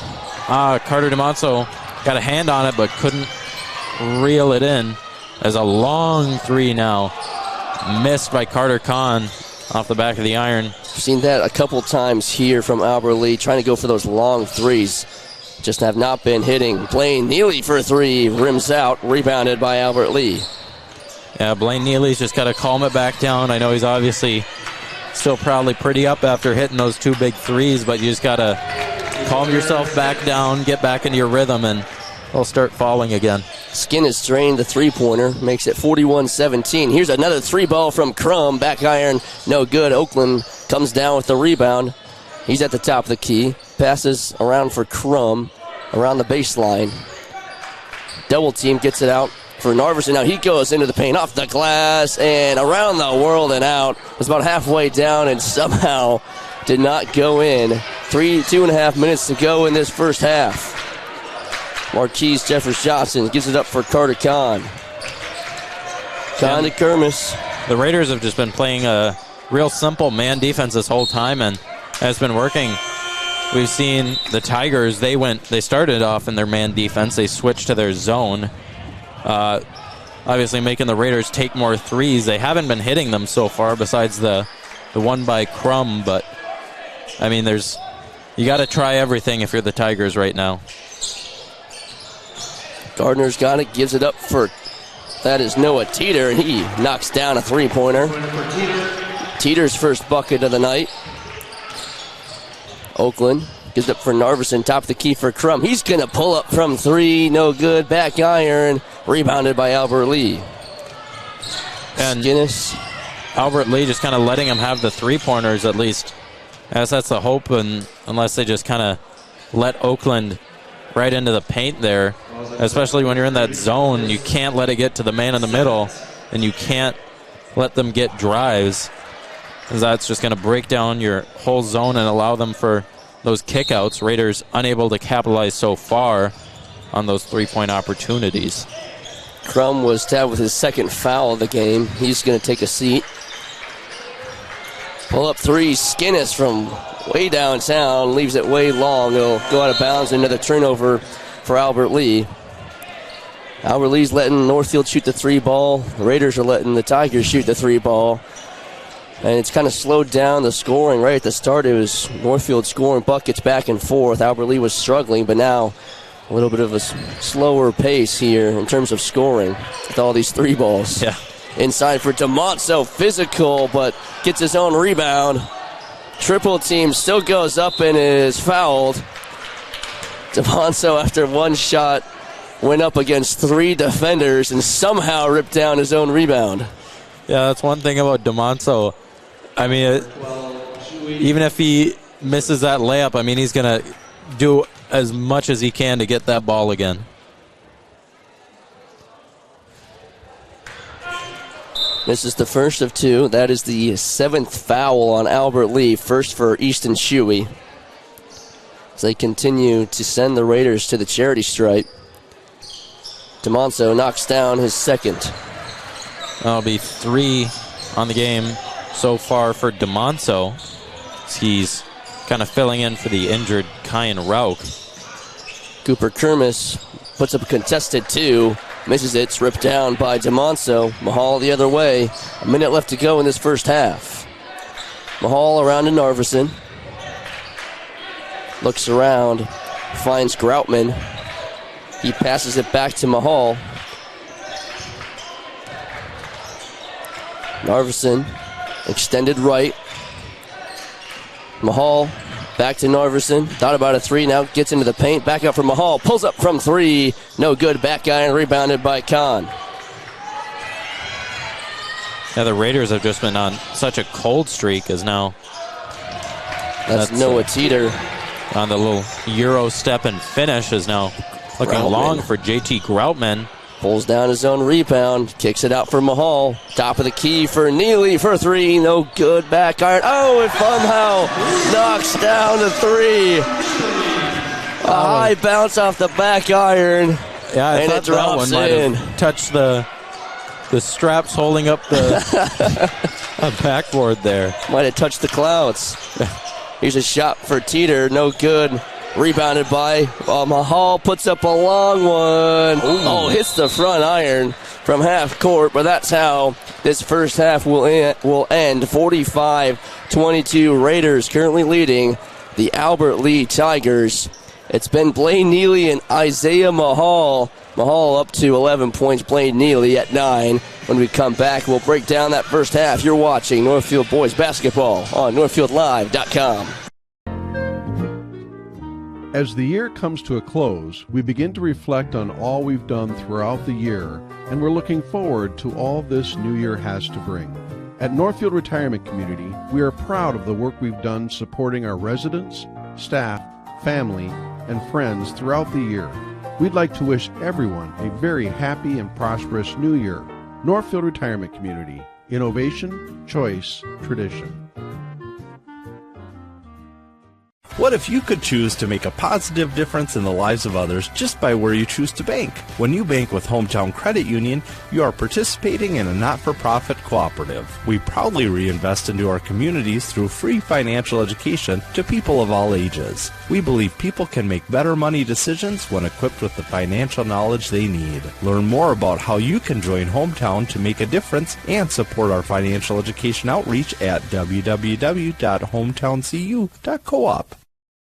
Carter DeMonso got a hand on it but couldn't reel it in as a long 3 now. Missed by Carter Kahn off the back of the iron. We've seen that a couple times here from Albert Lee, trying to go for those long 3s. Just have not been hitting. Blaine Neely for 3, rims out, rebounded by Albert Lee. Yeah, Blaine Neely's just got to calm it back down. I know he's obviously still probably pretty up after hitting those 2 big 3s, but you just got to calm yourself back down, get back into your rhythm, and they'll start falling again. Skin has drained the 3-pointer, makes it 41-17. Here's another 3-ball from Crum, back iron, no good. Oakland comes down with the rebound. He's at the top of the key, passes around for Crum, around the baseline. Double team gets it out for Narverson. Now he goes into the paint, off the glass, and around the world and out. Was about halfway down and somehow did not go in. 2.5 minutes to go in this first half. Marquise Jeffers Johnson gives it up for Carter Kahn. Kahn to Kermis. The Raiders have just been playing a real simple man defense this whole time, and it's been working. We've seen the Tigers, they started off in their man defense. They switched to their zone. Obviously making the Raiders take more 3s. They haven't been hitting them so far besides the one by Crum, but I mean, you got to try everything if you're the Tigers right now. Gardner's got it, gives it up for, that is Noah Teeter, and he knocks down a 3-pointer. Teeter's first bucket of the night. Oakland gives it for Narverson, top of the key for Crum. He's going to pull up from 3, no good, back iron, rebounded by Albert Lee. And Guinness. Albert Lee just kind of letting him have the 3-pointers at least. As that's the hope, and unless they just kind of let Oakland right into the paint there, especially when you're in that zone. You can't let it get to the man in the middle, and you can't let them get drives, because that's just going to break down your whole zone and allow them for those kickouts. Raiders unable to capitalize so far on those 3-point opportunities. Crum was tabbed with his second foul of the game. He's going to take a seat. Pull up 3, Skinnis from way downtown, leaves it way long. It'll go out of bounds. Another turnover for Albert Lee. Albert Lee's letting Northfield shoot the 3 ball. The Raiders are letting the Tigers shoot the 3 ball. And it's kind of slowed down the scoring. Right at the start, it was Northfield scoring buckets back and forth. Albert Lee was struggling, but now a little bit of a slower pace here in terms of scoring with all these three balls. Yeah. Inside for DeMonso, physical, but gets his own rebound. Triple team still goes up and is fouled. DeMonso, after one shot, went up against three defenders and somehow ripped down his own rebound. Yeah, that's one thing about DeMonso. I mean, even if he misses that layup, I mean, he's going to do as much as he can to get that ball again. This is the first of two. That is the seventh foul on Albert Lee, first for Easton Shuey. As they continue to send the Raiders to the charity stripe. DeMonso knocks down his second. That'll be 3 on the game so far for DeMonso. He's kind of filling in for the injured Kyan Rauch. Cooper Kermis puts up a contested 2. Misses it. It's ripped down by DeMonso. Mahal the other way. A minute left to go in this first half. Mahal around to Narveson. Looks around. Finds Groutman. He passes it back to Mahal. Narveson. Extended right. Mahal back to Narveson. Thought about a 3. Now gets into the paint. Back up for Mahal. Pulls up from 3. No good. Back iron rebounded by Kahn. Yeah, the Raiders have just been on such a cold streak as now. That's Noah Teeter. On the little Euro step and finish is now looking long for JT Groutman. Pulls down his own rebound. Kicks it out for Mahal. Top of the key for Neely for 3. No good. Back iron. Oh, it somehow knocks down the 3. A high bounce off the back iron. Yeah, I and thought it drops that one in. might have touched the straps holding up the backboard there. Might have touched the clouds. Here's a shot for Teeter. No good. Rebounded by Mahal. Puts up a long one. Oh, hits the front iron from half court. But that's how this first half will end. 45-22. Raiders currently leading the Albert Lee Tigers. It's been Blaine Neely and Isaiah Mahal. Mahal up to 11 points. Blaine Neely at 9. When we come back, we'll break down that first half. You're watching Northfield Boys Basketball on NorthfieldLive.com. As the year comes to a close, we begin to reflect on all we've done throughout the year, and we're looking forward to all this new year has to bring. At Northfield Retirement Community, we are proud of the work we've done supporting our residents, staff, family, and friends throughout the year. We'd like to wish everyone a very happy and prosperous new year. Northfield Retirement Community. Innovation, choice, tradition. What if you could choose to make a positive difference in the lives of others just by where you choose to bank? When you bank with Hometown Credit Union, you are participating in a not-for-profit cooperative. We proudly reinvest into our communities through free financial education to people of all ages. We believe people can make better money decisions when equipped with the financial knowledge they need. Learn more about how you can join Hometown to make a difference and support our financial education outreach at www.hometowncu.coop.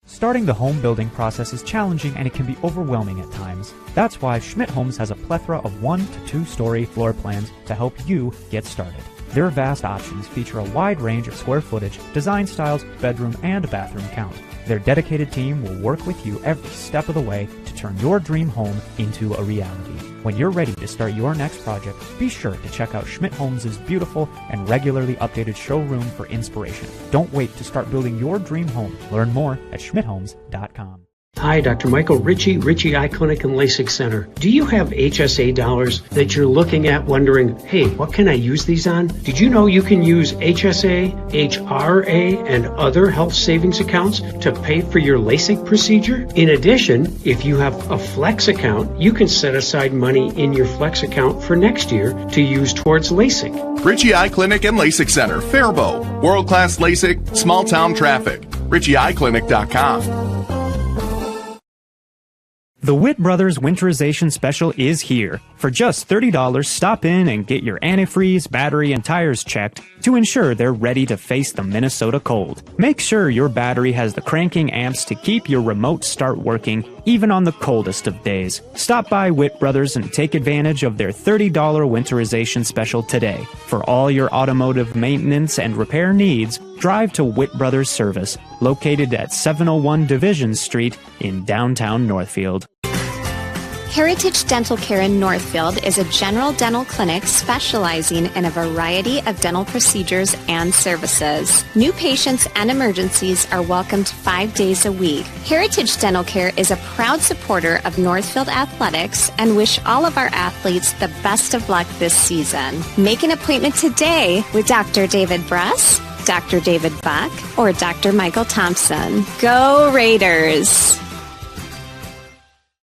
Starting the home building process is challenging and it can be overwhelming at times. That's why Schmidt Homes has a plethora of 1 to 2 story floor plans to help you get started. Their vast options feature a wide range of square footage, design styles, bedroom, and bathroom count. Their dedicated team will work with you every step of the way to turn your dream home into a reality. When you're ready to start your next project, be sure to check out Schmidt Homes' beautiful and regularly updated showroom for inspiration. Don't wait to start building your dream home. Learn more at schmidthomes.com. Hi, Dr. Michael Ritchie Eye Clinic and LASIK Center. Do you have HSA dollars that you're looking at wondering, hey, what can I use these on? Did you know you can use HSA, HRA, and other health savings accounts to pay for your LASIK procedure? In addition, if you have a Flex account, you can set aside money in your Flex account for next year to use towards LASIK. Ritchie Eye Clinic and LASIK Center, Faribault. World-class LASIK, small-town traffic. RitchieEyeClinic.com. The Witt Brothers Winterization Special is here. For just $30, stop in and get your antifreeze, battery, and tires checked to ensure they're ready to face the Minnesota cold. Make sure your battery has the cranking amps to keep your remote start working even on the coldest of days. Stop by Witt Brothers and take advantage of their $30 Winterization Special today. For all your automotive maintenance and repair needs, drive to Witt Brothers Service, located at 701 Division Street in downtown Northfield. Heritage Dental Care in Northfield is a general dental clinic specializing in a variety of dental procedures and services. New patients and emergencies are welcomed 5 days a week. Heritage Dental Care is a proud supporter of Northfield Athletics and wish all of our athletes the best of luck this season. Make an appointment today with Dr. David Bruss, Dr. David Buck, or Dr. Michael Thompson. Go Raiders!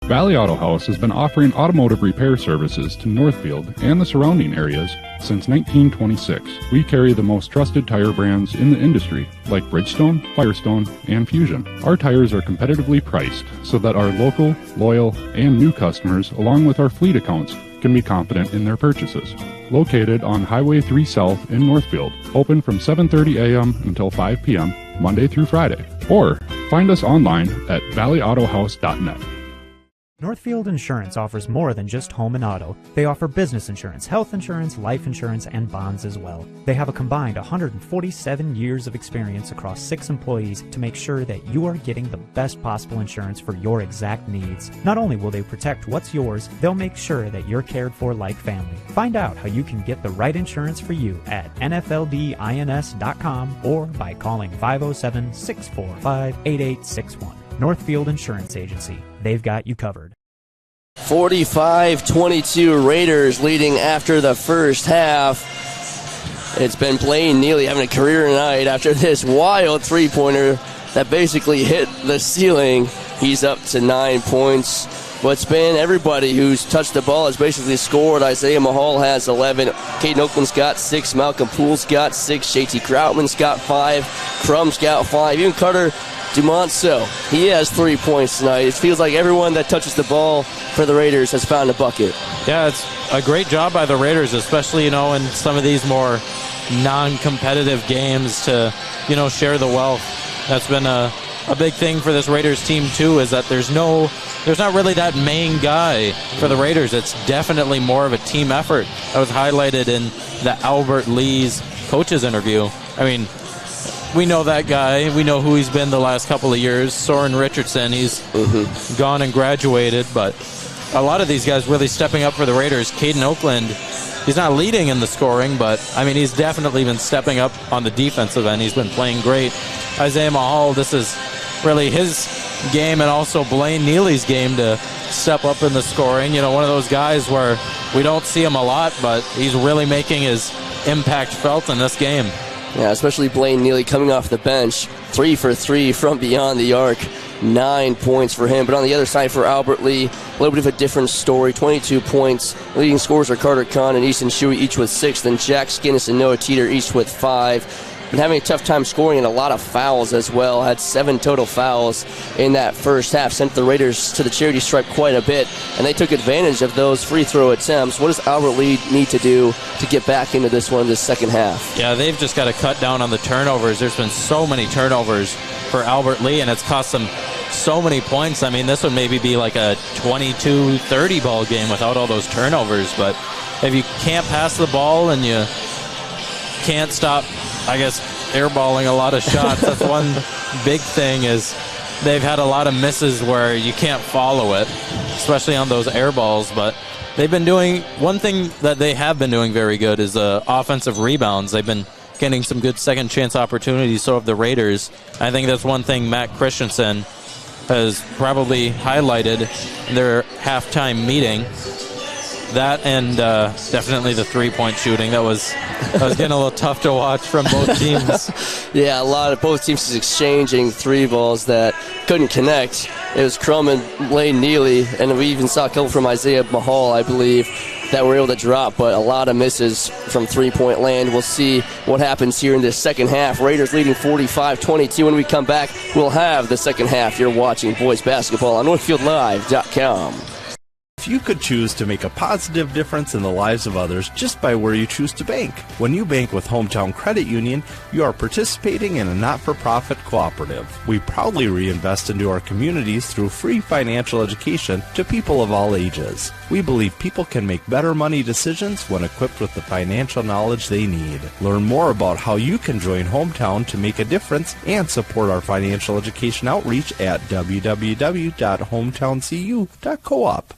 Valley Auto House has been offering automotive repair services to Northfield and the surrounding areas since 1926. We carry the most trusted tire brands in the industry, like Bridgestone, Firestone, and Fusion. Our tires are competitively priced so that our local, loyal, and new customers, along with our fleet accounts, can be confident in their purchases. Located on Highway 3 South in Northfield, open from 7:30 a.m. until 5 p.m., Monday through Friday. Or find us online at valleyautohouse.net. Northfield Insurance offers more than just home and auto. They offer business insurance, health insurance, life insurance, and bonds as well. They have a combined 147 years of experience across 6 employees to make sure that you are getting the best possible insurance for your exact needs. Not only will they protect what's yours, they'll make sure that you're cared for like family. Find out how you can get the right insurance for you at nfldins.com or by calling 507-645-8861. Northfield Insurance Agency. They've got you covered. 45-22 Raiders leading after the first half. It's been Blaine Neely having a career night after this wild three-pointer that basically hit the ceiling. He's up to 9 points. But it's been everybody who's touched the ball has basically scored. Isaiah Mahal has 11. Caden Oakland's got 6. Malcolm Poole's got 6. JT Krautman's got 5. Crum's got 5. Even Carter Dumonso, he has 3 points tonight. It feels like everyone that touches the ball for the Raiders has found a bucket. Yeah, it's a great job by the Raiders, especially, in some of these more non-competitive games to, share the wealth. That's been a big thing for this Raiders team, too, is that there's not really that main guy for the Raiders. It's definitely more of a team effort. That was highlighted in the Albert Lee's coach's interview. I mean, we know that guy. We know who he's been the last couple of years. Soren Richardson, he's gone and graduated, but a lot of these guys really stepping up for the Raiders. Caden Oakland, he's not leading in the scoring, but, he's definitely been stepping up on the defensive end. He's been playing great. Isaiah Mahal, this is really his game and also Blaine Neely's game to step up in the scoring. One of those guys where we don't see him a lot, but he's really making his impact felt in this game. Yeah, especially Blaine Neely coming off the bench. 3 for 3 from beyond the arc. 9 points for him. But on the other side for Albert Lee, a little bit of a different story. 22 points. Leading scorers are Carter Kahn and Easton Shuey, each with 6. Then Jack Skinnis and Noah Teeter, each with 5. Been having a tough time scoring and a lot of fouls as well. Had 7 total fouls in that first half. Sent the Raiders to the charity stripe quite a bit, and they took advantage of those free throw attempts. What does Albert Lee need to do to get back into this one in the second half? Yeah, they've just got to cut down on the turnovers. There's been so many turnovers for Albert Lee, and it's cost them so many points. I mean, this would maybe be like a 22-30 ball game without all those turnovers, but if you can't pass the ball and you can't stop, I guess, airballing a lot of shots. That's one big thing is they've had a lot of misses where you can't follow it, especially on those air balls. But they've been doing, one thing that they have been doing very good is offensive rebounds. They've been getting some good second chance opportunities, so have the Raiders. I think that's one thing Matt Christensen has probably highlighted in their halftime meeting. That and definitely the three-point shooting. That was getting a little tough to watch from both teams. Yeah, both teams exchanging 3 balls that couldn't connect. It was Crum and Blaine Neely, and we even saw a couple from Isaiah Mahal, I believe. that were able to drop, but a lot of misses from three-point land. We'll see what happens here in the second half. Raiders leading 45-22. When we come back, we'll have the second half. You're watching boys basketball on NorthfieldLive.com. If you could choose to make a positive difference in the lives of others just by where you choose to bank. When you bank with Hometown Credit Union, you are participating in a not-for-profit cooperative. We proudly reinvest into our communities through free financial education to people of all ages. We believe people can make better money decisions when equipped with the financial knowledge they need. Learn more about how you can join Hometown to make a difference and support our financial education outreach at www.hometowncu.coop.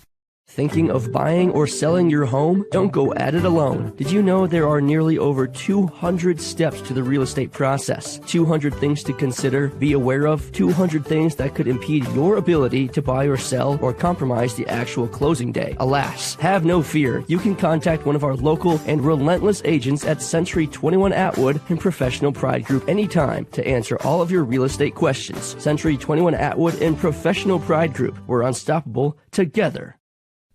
Thinking of buying or selling your home? Don't go at it alone. Did you know there are nearly over 200 steps to the real estate process? 200 things to consider, be aware of, 200 things that could impede your ability to buy or sell or compromise the actual closing day. Alas, have no fear. You can contact one of our local and relentless agents at Century 21 Atwood and Professional Pride Group anytime to answer all of your real estate questions. Century 21 Atwood and Professional Pride Group. We're unstoppable together.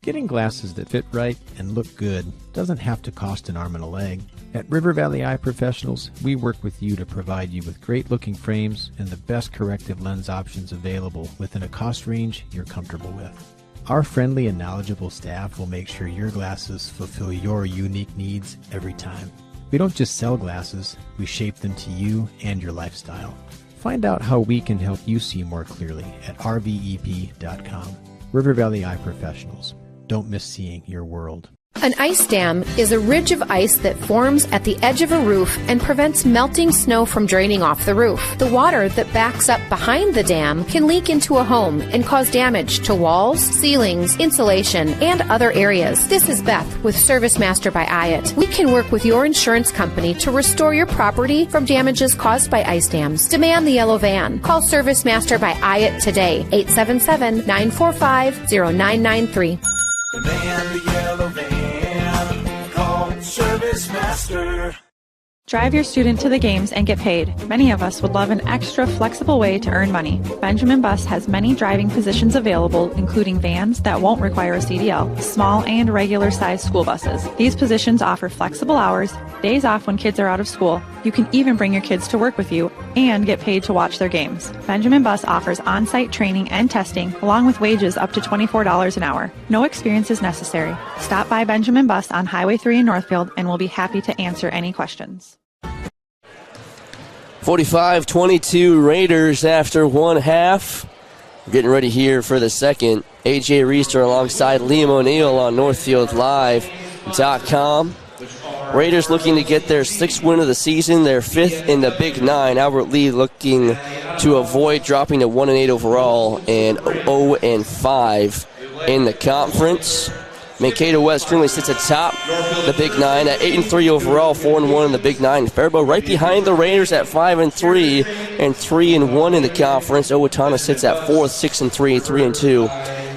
Getting glasses that fit right and look good doesn't have to cost an arm and a leg. At River Valley Eye Professionals, we work with you to provide you with great-looking frames and the best corrective lens options available within a cost range you're comfortable with. Our friendly and knowledgeable staff will make sure your glasses fulfill your unique needs every time. We don't just sell glasses, we shape them to you and your lifestyle. Find out how we can help you see more clearly at rvep.com. River Valley Eye Professionals. Don't miss seeing your world. An ice dam is a ridge of ice that forms at the edge of a roof and prevents melting snow from draining off the roof. The water that backs up behind the dam can leak into a home and cause damage to walls, ceilings, insulation, and other areas. This is Beth with Service Master by IAT. We can work with your insurance company to restore your property from damages caused by ice dams. Demand the yellow van. Call Service Master by IAT today, 877-945-0993. Demand the yellow van. Call Service Master. Drive your student to the games and get paid. Many of us would love an extra flexible way to earn money. Benjamin Bus has many driving positions available, including vans that won't require a CDL, small and regular-sized school buses. These positions offer flexible hours, days off when kids are out of school. You can even bring your kids to work with you and get paid to watch their games. Benjamin Bus offers on-site training and testing, along with wages up to $24 an hour. No experience is necessary. Stop by Benjamin Bus on Highway 3 in Northfield, and we'll be happy to answer any questions. 45-22 Raiders after one half. We're getting ready here for the second. AJ Reister alongside Liam O'Neill on NorthfieldLive.com. Raiders looking to get their 6th win of the season, their 5th in the Big Nine. Albert Lee looking to avoid dropping to 1-8 overall and 0-5 in the conference. Mankato West currently sits atop the Big Nine at 8-3 overall, 4-1 in the Big Nine. Faribault right behind the Raiders at 5-3 and 3-1 in the conference. Owatonna sits at 4th, 6-3, 3-2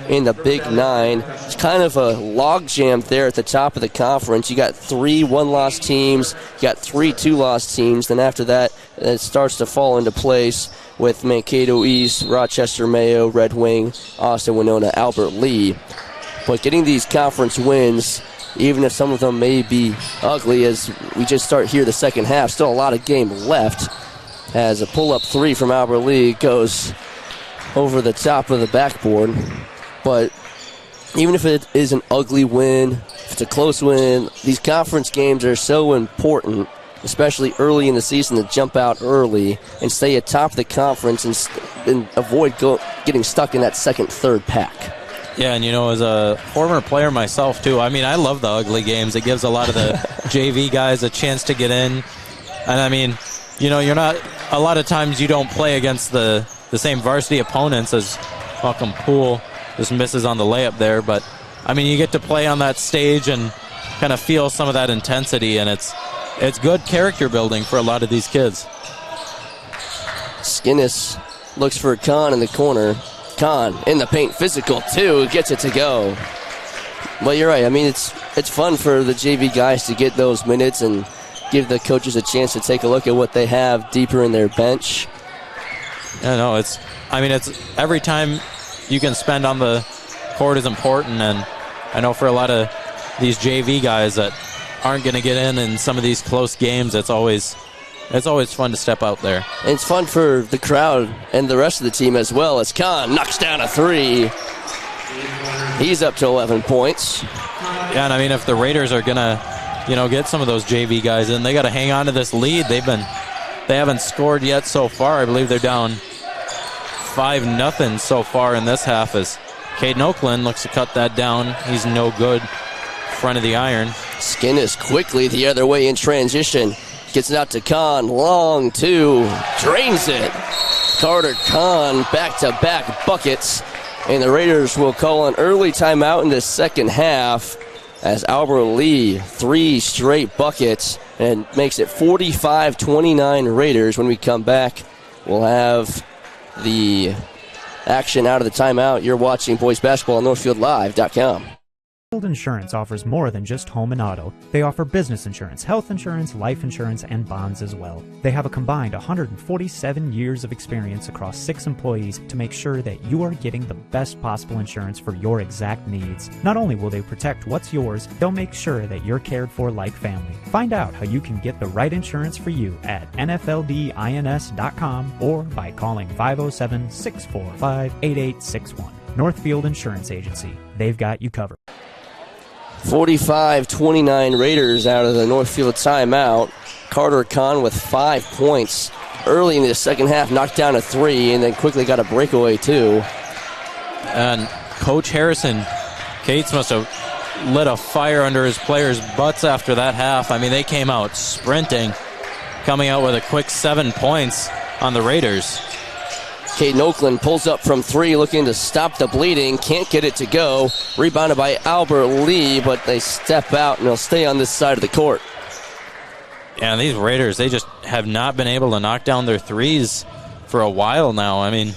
in the Big Nine. It's kind of a logjam there at the top of the conference. You got 3 one-loss teams, you got 3 two-loss teams. Then after that, it starts to fall into place with Mankato East, Rochester Mayo, Red Wing, Austin Winona, Albert Lee. But getting these conference wins, even if some of them may be ugly as we just start here the second half, still a lot of game left as a pull-up 3 from Albert Lee goes over the top of the backboard. But even if it is an ugly win, if it's a close win, these conference games are so important, especially early in the season, to jump out early and stay atop the conference and avoid getting stuck in that second, third pack. Yeah, and as a former player myself too, I mean, I love the ugly games. It gives a lot of the JV guys a chance to get in. And I mean, you're not, a lot of times you don't play against the same varsity opponents as Welcome Pool just misses on the layup there. But I mean, you get to play on that stage and kind of feel some of that intensity, and it's good character building for a lot of these kids. Skinnis looks for Kahn in the corner. Kahn in the paint, physical too, gets it to go. Well, you're right. I mean, it's fun for the JV guys to get those minutes and give the coaches a chance to take a look at what they have deeper in their bench. Yeah, no, it's every time you can spend on the court is important, and I know for a lot of these JV guys that aren't going to get in some of these close games. It's always fun to step out there. And it's fun for the crowd and the rest of the team as well, as Kahn knocks down a three. He's up to 11 points. Yeah, and I mean, if the Raiders are going to, get some of those JV guys in, they got to hang on to this lead. They haven't scored yet so far. I believe they're down 5-0 so far in this half, as Caden Oakland looks to cut that down. He's no good. Front of the iron. Skinnis quickly the other way in transition. Gets it out to Kahn. Long two. Drains it. Carter Kahn back-to-back buckets. And the Raiders will call an early timeout in the second half as Albert Lee, 3 straight buckets, and makes it 45-29 Raiders. When we come back, we'll have the action out of the timeout. You're watching boys basketball on NorthfieldLive.com. Northfield Insurance offers more than just home and auto. They offer business insurance, health insurance, life insurance, and bonds as well. They have a combined 147 years of experience across 6 employees to make sure that you are getting the best possible insurance for your exact needs. Not only will they protect what's yours, they'll make sure that you're cared for like family. Find out how you can get the right insurance for you at nfldins.com or by calling 507-645-8861. Northfield Insurance Agency. They've got you covered. 45-29 Raiders out of the Northfield timeout. Carter Kahn with 5 points early in the second half, knocked down a 3, and then quickly got a breakaway too. And Coach Harrison Cates must have lit a fire under his players' butts after that half. I mean, they came out sprinting, coming out with a quick 7 points on the Raiders. Caden Oakland pulls up from 3, looking to stop the bleeding. Can't get it to go. Rebounded by Albert Lee, but they step out and they'll stay on this side of the court. Yeah, and these Raiders, they just have not been able to knock down their threes for a while now. I mean,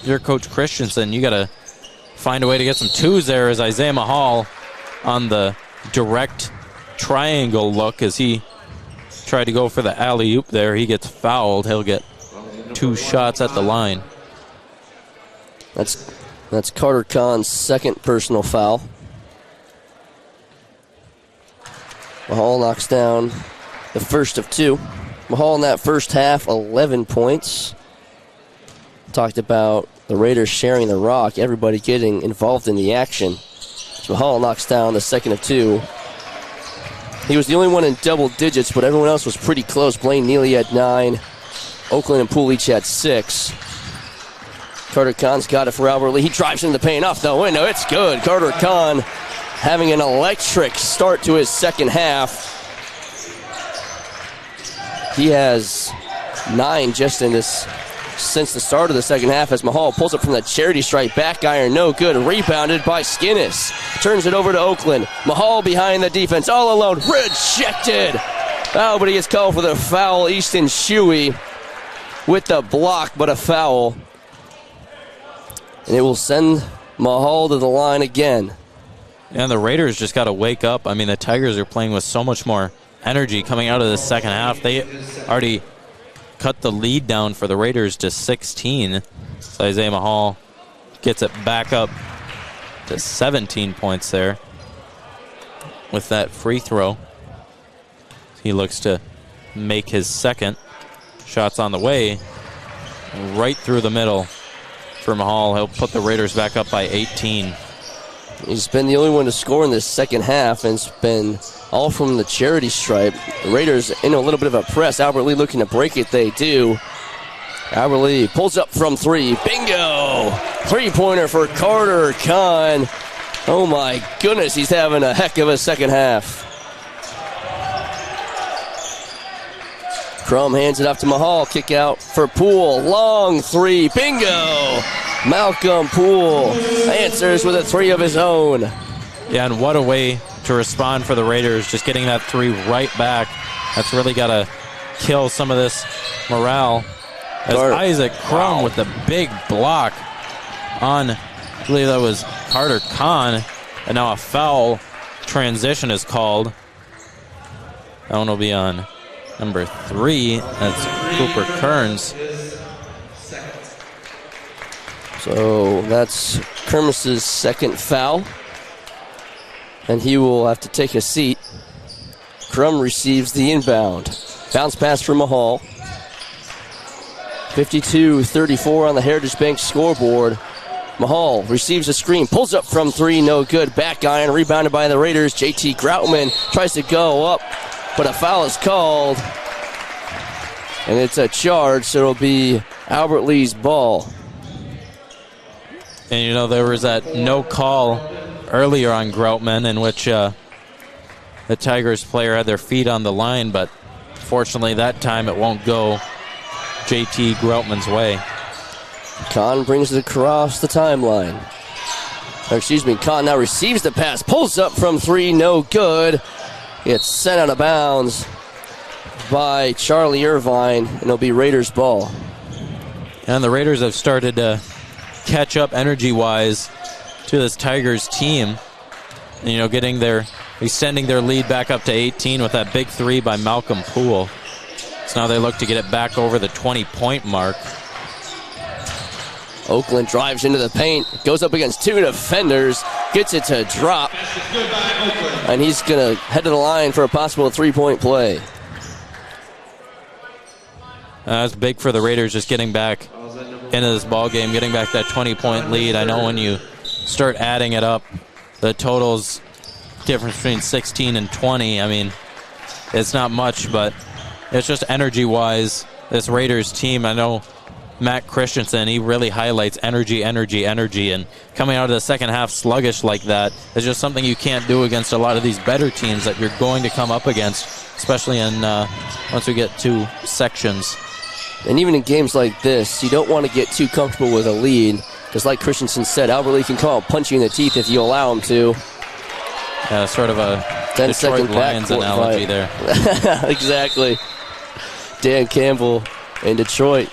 you're Coach Christensen. You got to find a way to get some twos there, as Isaiah Mahal on the direct triangle look as he tried to go for the alley-oop there. He gets fouled. He'll get 2 shots at the line. That's Carter Kahn's second personal foul. Mahal knocks down the first of 2. Mahal in that first half, 11 points. Talked about the Raiders sharing the rock, everybody getting involved in the action. So Mahal knocks down the second of 2. He was the only one in double digits, but everyone else was pretty close. Blaine Neely had 9. Oakland and Poole each had 6. Carter Kahn's got it for Albert Lee. He drives in the paint off the window. It's good. Carter Kahn having an electric start to his second half. He has 9 just in this since the start of the second half, as Mahal pulls up from the charity stripe. Back iron, no good. Rebounded by Skinnis. Turns it over to Oakland. Mahal behind the defense, all alone. Rejected. Oh, but he gets called for the foul. Easton Shuey with the block, but a foul. And it will send Mahal to the line again. And the Raiders just got to wake up. I mean, the Tigers are playing with so much more energy coming out of the second half. They already cut the lead down for the Raiders to 16. So Isaiah Mahal gets it back up to 17 points there with that free throw. He looks to make his second. Shots on the way, right through the middle for Mahal. He'll put the Raiders back up by 18. He's been the only one to score in this second half, and it's been all from the charity stripe. The Raiders in a little bit of a press. Albert Lee looking to break it. They do. Albert Lee pulls up from 3. Bingo! 3-pointer for Carter Kahn. Oh my goodness, he's having a heck of a second half. Crum hands it off to Mahal. Kick out for Poole. Long 3. Bingo! Malcolm Poole answers with a 3 of his own. Yeah, and what a way to respond for the Raiders. Just getting that 3 right back. That's really got to kill some of this morale. As Isaac Crum with the big block on, I believe that was Carter Kahn. And now a foul transition is called. That one will be on number 3, that's Cooper Kearns. So that's Kermis's second foul. and he will have to take a seat. Crum receives the inbound. Bounce pass from Mahal. 52-34 on the Heritage Bank scoreboard. Mahal receives a screen, pulls up from three, no good. Back iron, rebounded by the Raiders. JT Groutman tries to go up, but a foul is called. And it's a charge, so it'll be Albert Lee's ball. And, you know, there was that no call earlier on Groutman in which the Tigers player had their feet on the line, but fortunately that time it won't go JT Groutman's way. Kahn brings it across the timeline. Kahn now receives the pass, pulls up from three, no good. It's sent out of bounds by Charlie Irvine, and it'll be Raiders ball. And the Raiders have started to catch up energy-wise to this Tigers team. And, you know, extending their lead back up to 18 with that big three by Malcolm Poole. So now they look to get it back over the 20-point mark. Oakland drives into the paint, goes up against two defenders, gets it to drop, and he's going to head to the line for a possible three-point play. That's big for the Raiders, just getting back into this ball game, getting back that 20-point lead. I know when you start adding it up, the total's difference between 16 and 20. I mean, it's not much, but it's just energy-wise, this Raiders team. I know Matt Christensen, he really highlights energy, and coming out of the second half sluggish like that is just something you can't do against a lot of these better teams that you're going to come up against, especially in once we get to sections. And even in games like this, you don't want to get too comfortable with a lead, because like Christensen said, Albert Lee can call a punch you in the teeth if you allow him to. Yeah, sort of a Detroit Lions analogy there. Exactly. Dan Campbell in Detroit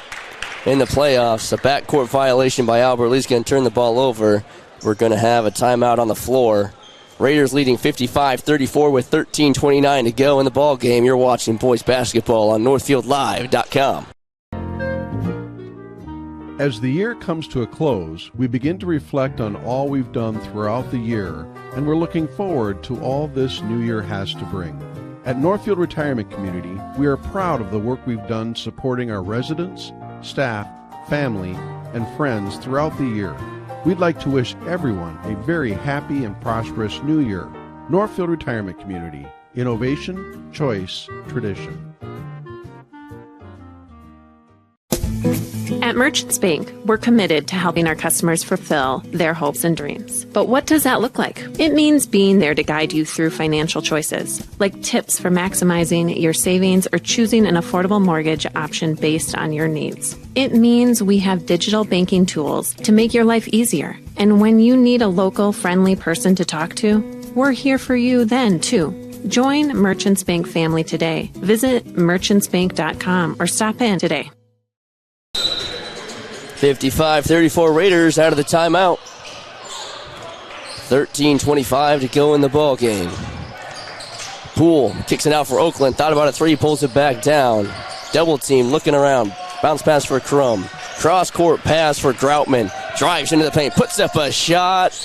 in the playoffs. A backcourt violation by Albert Lee's going to turn the ball over. We're going to have a timeout on the floor. Raiders leading 55-34 with 13:29 to go in the ball game. You're watching boys basketball on NorthfieldLive.com. As the year comes to a close, we begin to reflect on all we've done throughout the year, and we're looking forward to all this new year has to bring. At Northfield Retirement Community, we are proud of the work we've done supporting our residents, staff, family, and friends throughout the year. We'd like to wish everyone a very happy and prosperous new year. Northfield Retirement Community. Innovation, choice, tradition. At Merchants Bank, we're committed to helping our customers fulfill their hopes and dreams. But what does that look like? It means being there to guide you through financial choices, like tips for maximizing your savings or choosing an affordable mortgage option based on your needs. It means we have digital banking tools to make your life easier. And when you need a local, friendly person to talk to, we're here for you then, too. Join Merchants Bank family today. Visit merchantsbank.com or stop in today. 55-34 Raiders out of the timeout. 13:25 to go in the ball game. Poole kicks it out for Oakland. Thought about a three, pulls it back down. Double team looking around. Bounce pass for Crum. Cross court pass for Groutman. Drives into the paint, puts up a shot.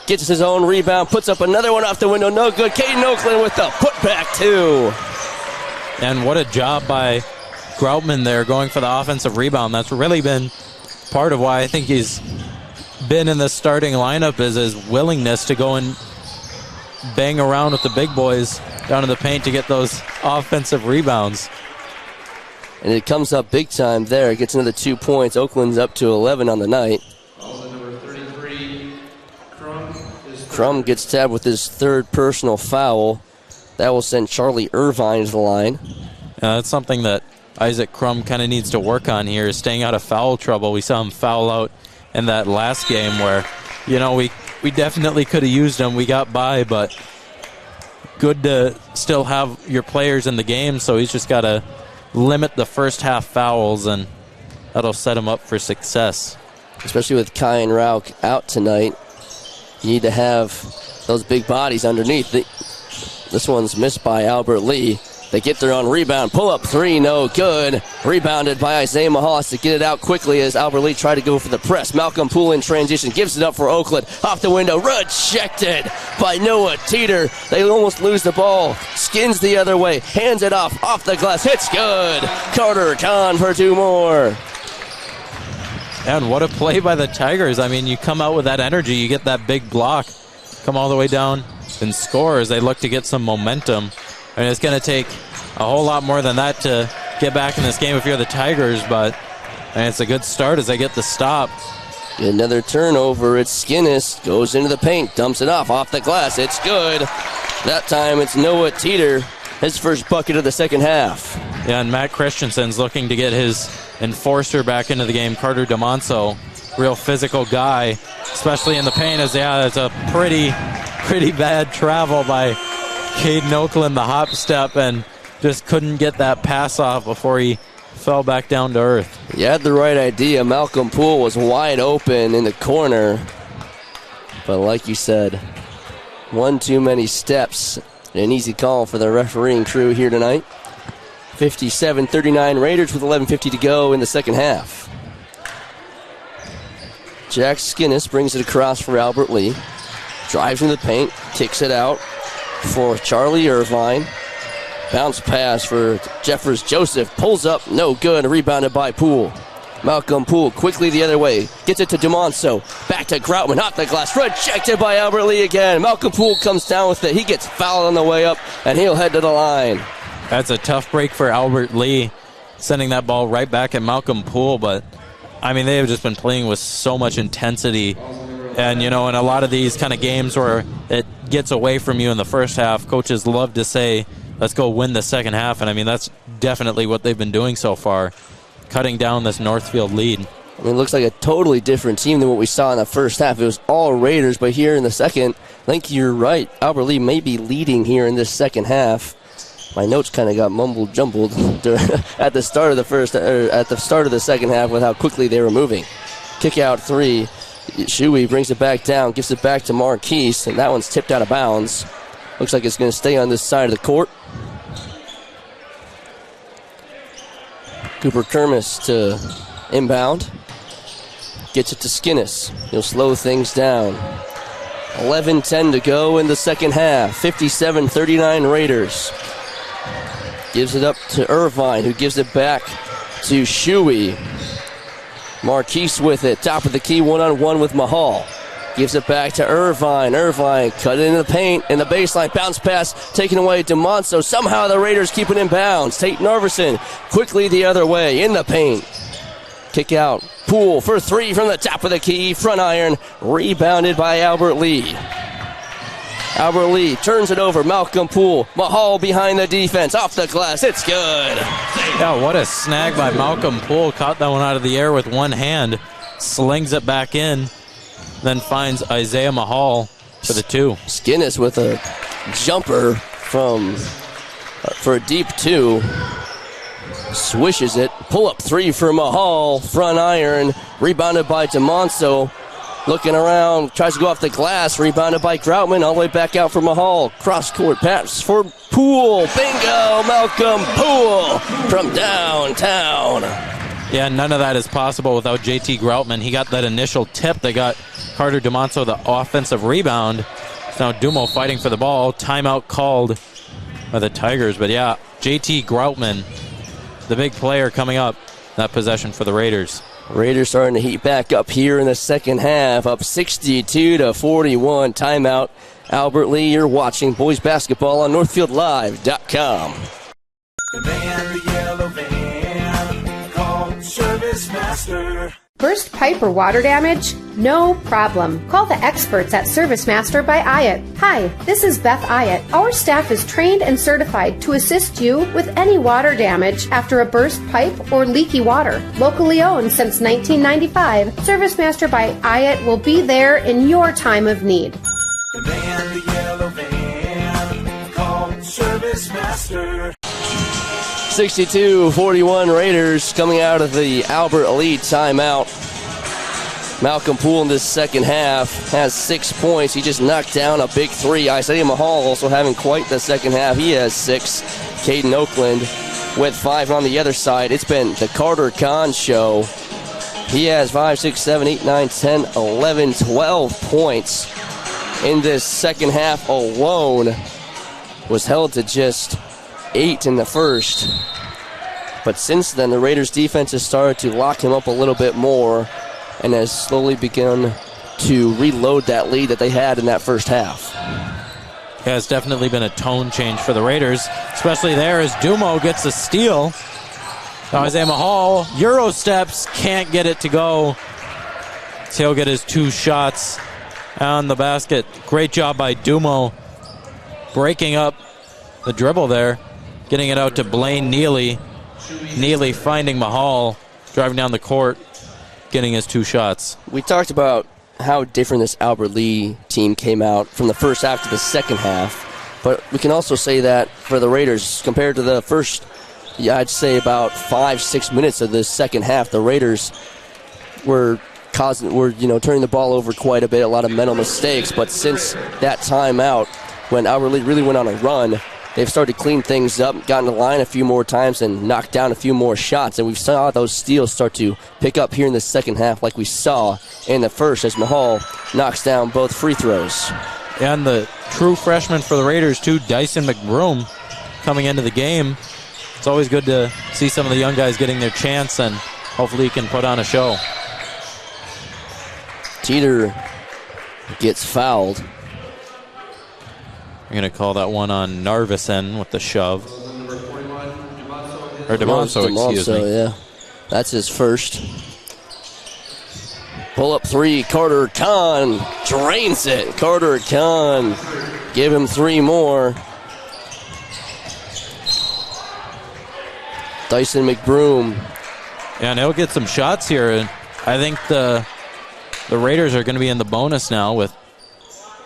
Gets his own rebound, puts up another one off the window. No good. Caden Oakland with the putback too. And what a job by Groutman there going for the offensive rebound. That's really been part of why I think he's been in the starting lineup, is his willingness to go and bang around with the big boys down in the paint to get those offensive rebounds. And it comes up big time there. It gets another 2 points. Oakland's up to 11 on the night. Crum gets tabbed with his third personal foul. That will send Charlie Irvine to the line. That's something that Isaac Crum kind of needs to work on here, is staying out of foul trouble. We saw him foul out in that last game where, you know, we definitely could have used him. We got by, but good to still have your players in the game, so he's just got to limit the first half fouls, and that'll set him up for success. Especially with Kyan Rauch out tonight, you need to have those big bodies underneath. This one's missed by Albert Lee. They get there on rebound. Pull up three, no good. Rebounded by Isaiah Mahal to get it out quickly as Albert Lee tried to go for the press. Malcolm Poole in transition. Gives it up for Oakland. Off the window. Rejected by Noah Teeter. They almost lose the ball. Skins the other way. Hands it off the glass. Hits good. Carter Kahn for two more. And what a play by the Tigers. I mean, you come out with that energy. You get that big block. Come all the way down and score as they look to get some momentum. I mean, it's going to take a whole lot more than that to get back in this game if you're the Tigers, but it's a good start as they get the stop. Another turnover. It's Skinnis. Goes into the paint. Dumps it off the glass. It's good. That time it's Noah Teeter. His first bucket of the second half. Yeah, and Matt Christensen's looking to get his enforcer back into the game. Carter DeMonso, real physical guy, especially in the paint. It's a pretty bad travel by Caden Oakland, the hop step, and just couldn't get that pass off before he fell back down to earth. You had the right idea. Malcolm Poole was wide open in the corner. But like you said, one too many steps. An easy call for the refereeing crew here tonight. 57-39 Raiders with 11:50 to go in the second half. Jack Skinnis brings it across for Albert Lee. Drives in the paint, kicks it out for Charlie Irvine. Bounce pass for Jeffers Joseph. Pulls up, no good. Rebounded by Poole. Malcolm Poole quickly the other way. Gets it to DeMonso. Back to Groutman. Off the glass. Rejected by Albert Lee again. Malcolm Poole comes down with it. He gets fouled on the way up, and he'll head to the line. That's a tough break for Albert Lee, sending that ball right back at Malcolm Poole. But, I mean, they have just been playing with so much intensity. And, in a lot of these kind of games where it gets away from you in the first half, coaches love to say, let's go win the second half. And, I mean, that's definitely what they've been doing so far, cutting down this Northfield lead. I mean, it looks like a totally different team than what we saw in the first half. It was all Raiders, but here in the second, I think you're right. Albert Lee may be leading here in this second half. My notes kind of got mumbled-jumbled at the start of the second half with how quickly they were moving. Kick out three. Shuey brings it back down, gives it back to Marquise, and that one's tipped out of bounds. Looks like it's going to stay on this side of the court. Cooper Kermis to inbound. Gets it to Skinnis. He'll slow things down. 11:10 to go in the second half. 57-39 Raiders. Gives it up to Irvine, who gives it back to Shuey. Marquise with it. Top of the key, one-on-one with Mahal. Gives it back to Irvine. Irvine cut it into the paint, in the baseline. Bounce pass taken away to DeMonso. Somehow the Raiders keep it in bounds. Tate Narveson quickly the other way in the paint. Kick out. Poole for three from the top of the key. Front iron. Rebounded by Albert Lee. Albert Lee turns it over. Malcolm Poole. Mahal behind the defense. Off the glass. It's good. Yeah, what a snag by Malcolm Poole. Caught that one out of the air with one hand. Slings it back in. Then finds Isaiah Mahal for the two. Skinnis with a jumper for a deep two. Swishes it. Pull up three for Mahal. Front iron. Rebounded by DeMonso. Looking around. Tries to go off the glass. Rebounded by Groutman. All the way back out for Mahal. Cross court pass for Poole. Bingo! Malcolm Poole from downtown. Yeah, none of that is possible without JT Groutman. He got that initial tip that got Carter DeMonso the offensive rebound. Now Dumo fighting for the ball. Timeout called by the Tigers. But yeah, JT Groutman, the big player coming up, that possession for the Raiders. Raiders starting to heat back up here in the second half, up 62-41. Timeout. Albert Lee, you're watching boys basketball on NorthfieldLive.com. The man, the yellow van, called Service Master. Burst pipe or water damage? No problem. Call the experts at Service Master by Ayat. Hi, this is Beth Ayat. Our staff is trained and certified to assist you with any water damage after a burst pipe or leaky water. Locally owned since 1995, Service Master by Ayat will be there in your time of need. The van, the yellow van, called Service Master. 62-41 Raiders coming out of the Albert Lee timeout. Malcolm Poole in this second half has 6 points. He just knocked down a big three. Isaiah Mahal also having quite the second half. He has 6. Caden Oakland with 5 on the other side. It's been the Carter Kahn show. He has 5, 6, 7, 8, 9, 10, 11, 12 points in this second half alone. Was held to just 8 in the first. But since then, the Raiders defense has started to lock him up a little bit more and has slowly begun to reload that lead that they had in that first half. Yeah, it's definitely been a tone change for the Raiders, especially there as Dumo gets a steal. Now Isaiah Mahal, Euro steps, can't get it to go. So he'll get his 2 shots on the basket. Great job by Dumo breaking up the dribble there, getting it out to Blaine Neely. Neely finding Mahal, driving down the court, getting his 2 shots. We talked about how different this Albert Lee team came out from the first half to the second half, but we can also say that for the Raiders, compared to the first, I'd say about 5-6 minutes of the second half, the Raiders were turning the ball over quite a bit, a lot of mental mistakes, but since that timeout, when Albert Lee really went on a run, they've started to clean things up, gotten the line a few more times, and knocked down a few more shots. And we saw those steals start to pick up here in the second half like we saw in the first as Mahal knocks down both free throws. And the true freshman for the Raiders, too, Dyson McBroom, coming into the game. It's always good to see some of the young guys getting their chance, and hopefully he can put on a show. Teeter gets fouled. I'm going to call that one on Narvison with the shove. Or DeMonso, excuse me. Yeah. That's his first. Pull up 3, Carter Kahn drains it. Carter Kahn, give him 3 more. Dyson McBroom. Yeah, and he'll get some shots here. I think the Raiders are going to be in the bonus now with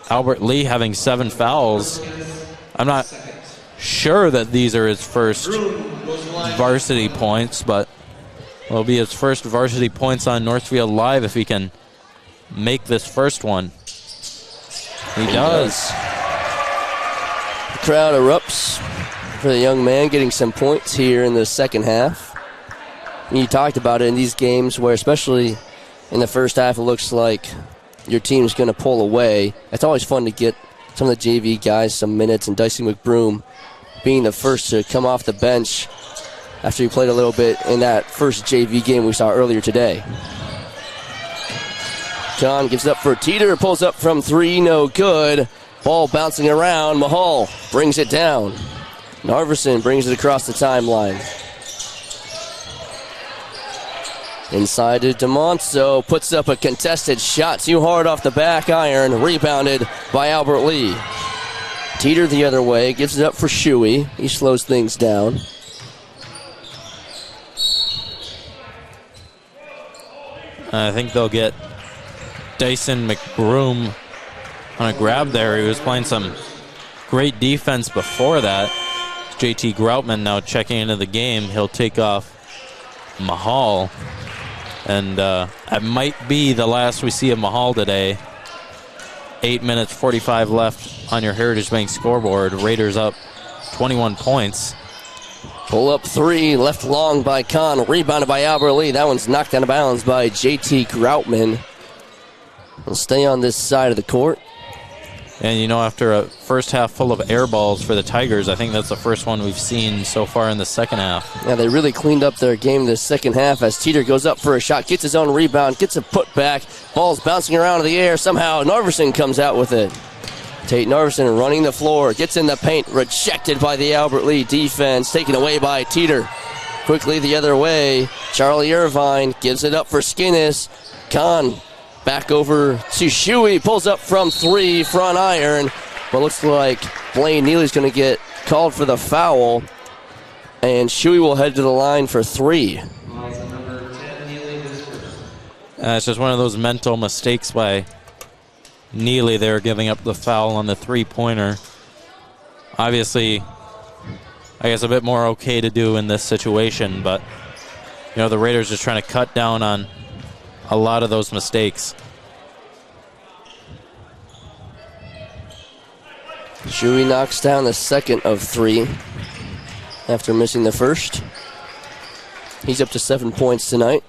Albert Lee having 7 fouls. I'm not sure that these are his first varsity points, but it'll be his first varsity points on Northfield Live if he can make this first one. He does. The crowd erupts for the young man getting some points here in the second half. You talked about it in these games where, especially in the first half, it looks like your team's going to pull away. It's always fun to get some of the JV guys some minutes, and Dyson McBroom being the first to come off the bench after he played a little bit in that first JV game we saw earlier today. John gives it up for Teeter, pulls up from 3, no good. Ball bouncing around, Mahal brings it down. Narvison brings it across the timeline. Inside to DeMonso, puts up a contested shot too hard off the back iron, rebounded by Albert Lee. Teeter the other way, gives it up for Shuey. He slows things down. I think they'll get Dyson McBroom on a grab there. He was playing some great defense before that. JT Groutman now checking into the game. He'll take off Mahal. And it might be the last we see of Mahal today. 8 minutes, 45 left on your Heritage Bank scoreboard. Raiders up 21 points. Pull up 3, left long by Kahn, rebounded by Albert Lee. That one's knocked out of bounds by JT Groutman. We'll stay on this side of the court. And, you know, after a first half full of air balls for the Tigers, I think that's the first one we've seen so far in the second half. Yeah, they really cleaned up their game this second half as Teeter goes up for a shot, gets his own rebound, gets a putback. Ball's bouncing around in the air. Somehow Narvison comes out with it. Tate Narvison running the floor, gets in the paint, rejected by the Albert Lee defense, taken away by Teeter. Quickly the other way, Charlie Irvine gives it up for Skinnis. Kahn back over to Shuey, pulls up from 3, front iron. But looks like Blaine Neely's going to get called for the foul. And Shuey will head to the line for 3. It's just one of those mental mistakes by Neely there, giving up the foul on the 3-pointer. Obviously, I guess a bit more okay to do in this situation, but you know, the Raiders just trying to cut down on a lot of those mistakes. Shuey knocks down the second of 3 after missing the first. He's up to 7 points tonight.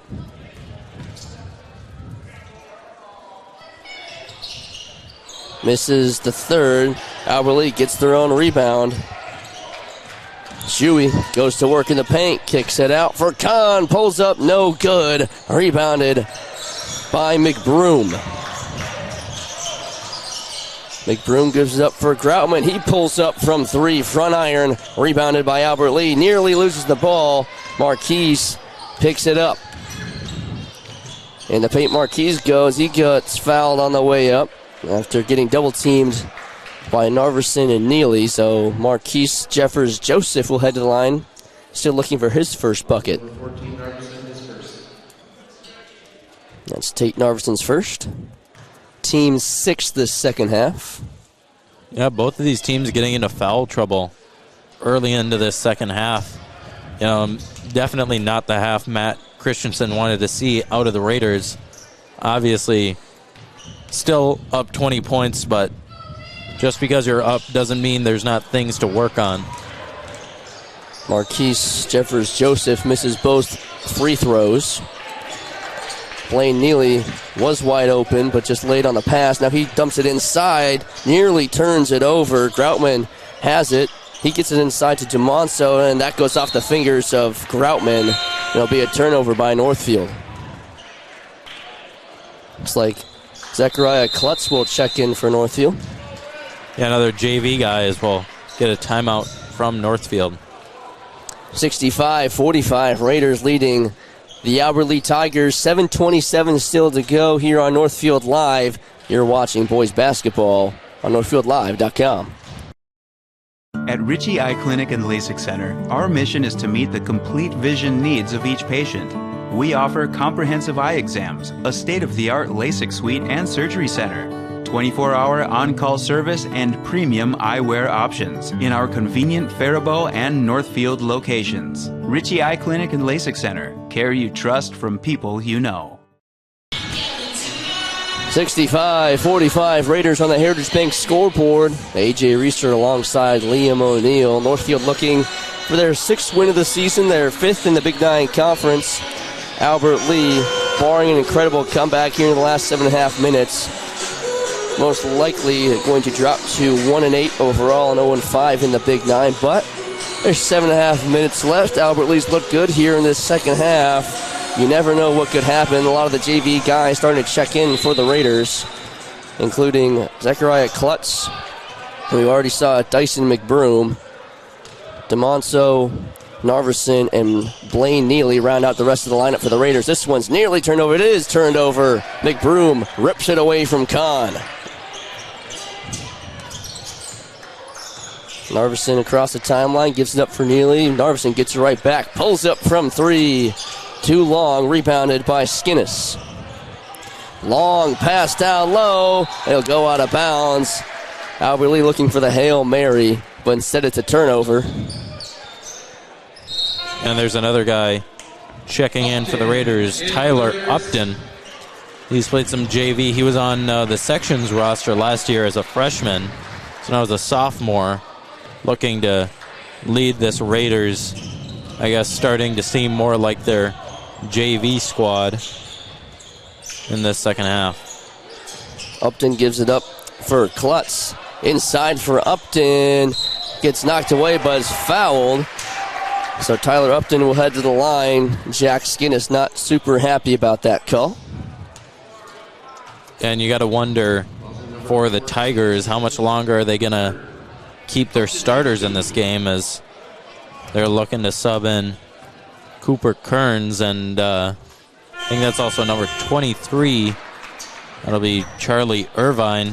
Misses the third. Albert Lee gets their own rebound. Shuey goes to work in the paint, kicks it out for Kahn, pulls up, no good. Rebounded by McBroom. McBroom gives it up for Groutman. He pulls up from 3, front iron, rebounded by Albert Lee. Nearly loses the ball. Marquise picks it up. In the paint, Marquise goes. He gets fouled on the way up after getting double teamed by Narverson and Neely. So Marquise Jeffers Joseph will head to the line, still looking for his first bucket. That's Tate Narverson's first. Team 6 this second half. Yeah, both of these teams getting into foul trouble early into this second half. You know, definitely not the half Matt Christensen wanted to see out of the Raiders. Obviously, still up 20 points, but just because you're up doesn't mean there's not things to work on. Marquise Jeffers Joseph misses both free throws. Blaine Neely was wide open, but just laid on the pass. Now he dumps it inside, nearly turns it over. Groutman has it. He gets it inside to DeMonso, and that goes off the fingers of Groutman. It'll be a turnover by Northfield. Looks like Zechariah Klutz will check in for Northfield. Yeah, another JV guy as well. Get a timeout from Northfield. 65-45, Raiders leading the Albert Lee Tigers. 7:27 still to go here on Northfield Live. You're watching boys basketball on NorthfieldLive.com. At Ritchie Eye Clinic and LASIK Center, our mission is to meet the complete vision needs of each patient. We offer comprehensive eye exams, a state-of-the-art LASIK suite and surgery center, 24-hour on-call service, and premium eyewear options in our convenient Faribault and Northfield locations. Ritchie Eye Clinic and LASIK Center. Care you trust from people you know. 65-45, Raiders on the Heritage Bank scoreboard. A.J. Reister alongside Liam O'Neill. Northfield looking for their 6th win of the season, their 5th in the Big Nine Conference. Albert Lee, barring an incredible comeback here in the last 7.5 minutes, most likely going to drop to 1-8 overall and 0-5 in the Big Nine. But there's 7.5 minutes left. Albert Lee's looked good here in this second half. You never know what could happen. A lot of the JV guys starting to check in for the Raiders, including Zechariah Klutz. We already saw Dyson McBroom. DeMonso, Narverson, and Blaine Neely round out the rest of the lineup for the Raiders. This one's nearly turned over. It is turned over. McBroom rips it away from Kahn. Narverson across the timeline, gives it up for Neely. Narverson gets it right back, pulls up from 3. Too long, rebounded by Skinnis. Long pass down low. It'll go out of bounds. Albert Lee looking for the Hail Mary, but instead it's a turnover. And there's another guy checking in for the Raiders, Tyler Upton. He's played some JV. He was on the sections roster last year as a freshman, so now as a sophomore, looking to lead this Raiders, I guess, starting to seem more like their JV squad in this second half. Upton gives it up for Klutz. Inside for Upton. Gets knocked away but is fouled. So Tyler Upton will head to the line. Jack Skinnis not super happy about that call. And you got to wonder for the Tigers, how much longer are they going to keep their starters in this game, as they're looking to sub in Cooper Kearns, and I think that's also number 23. That'll be Charlie Irvine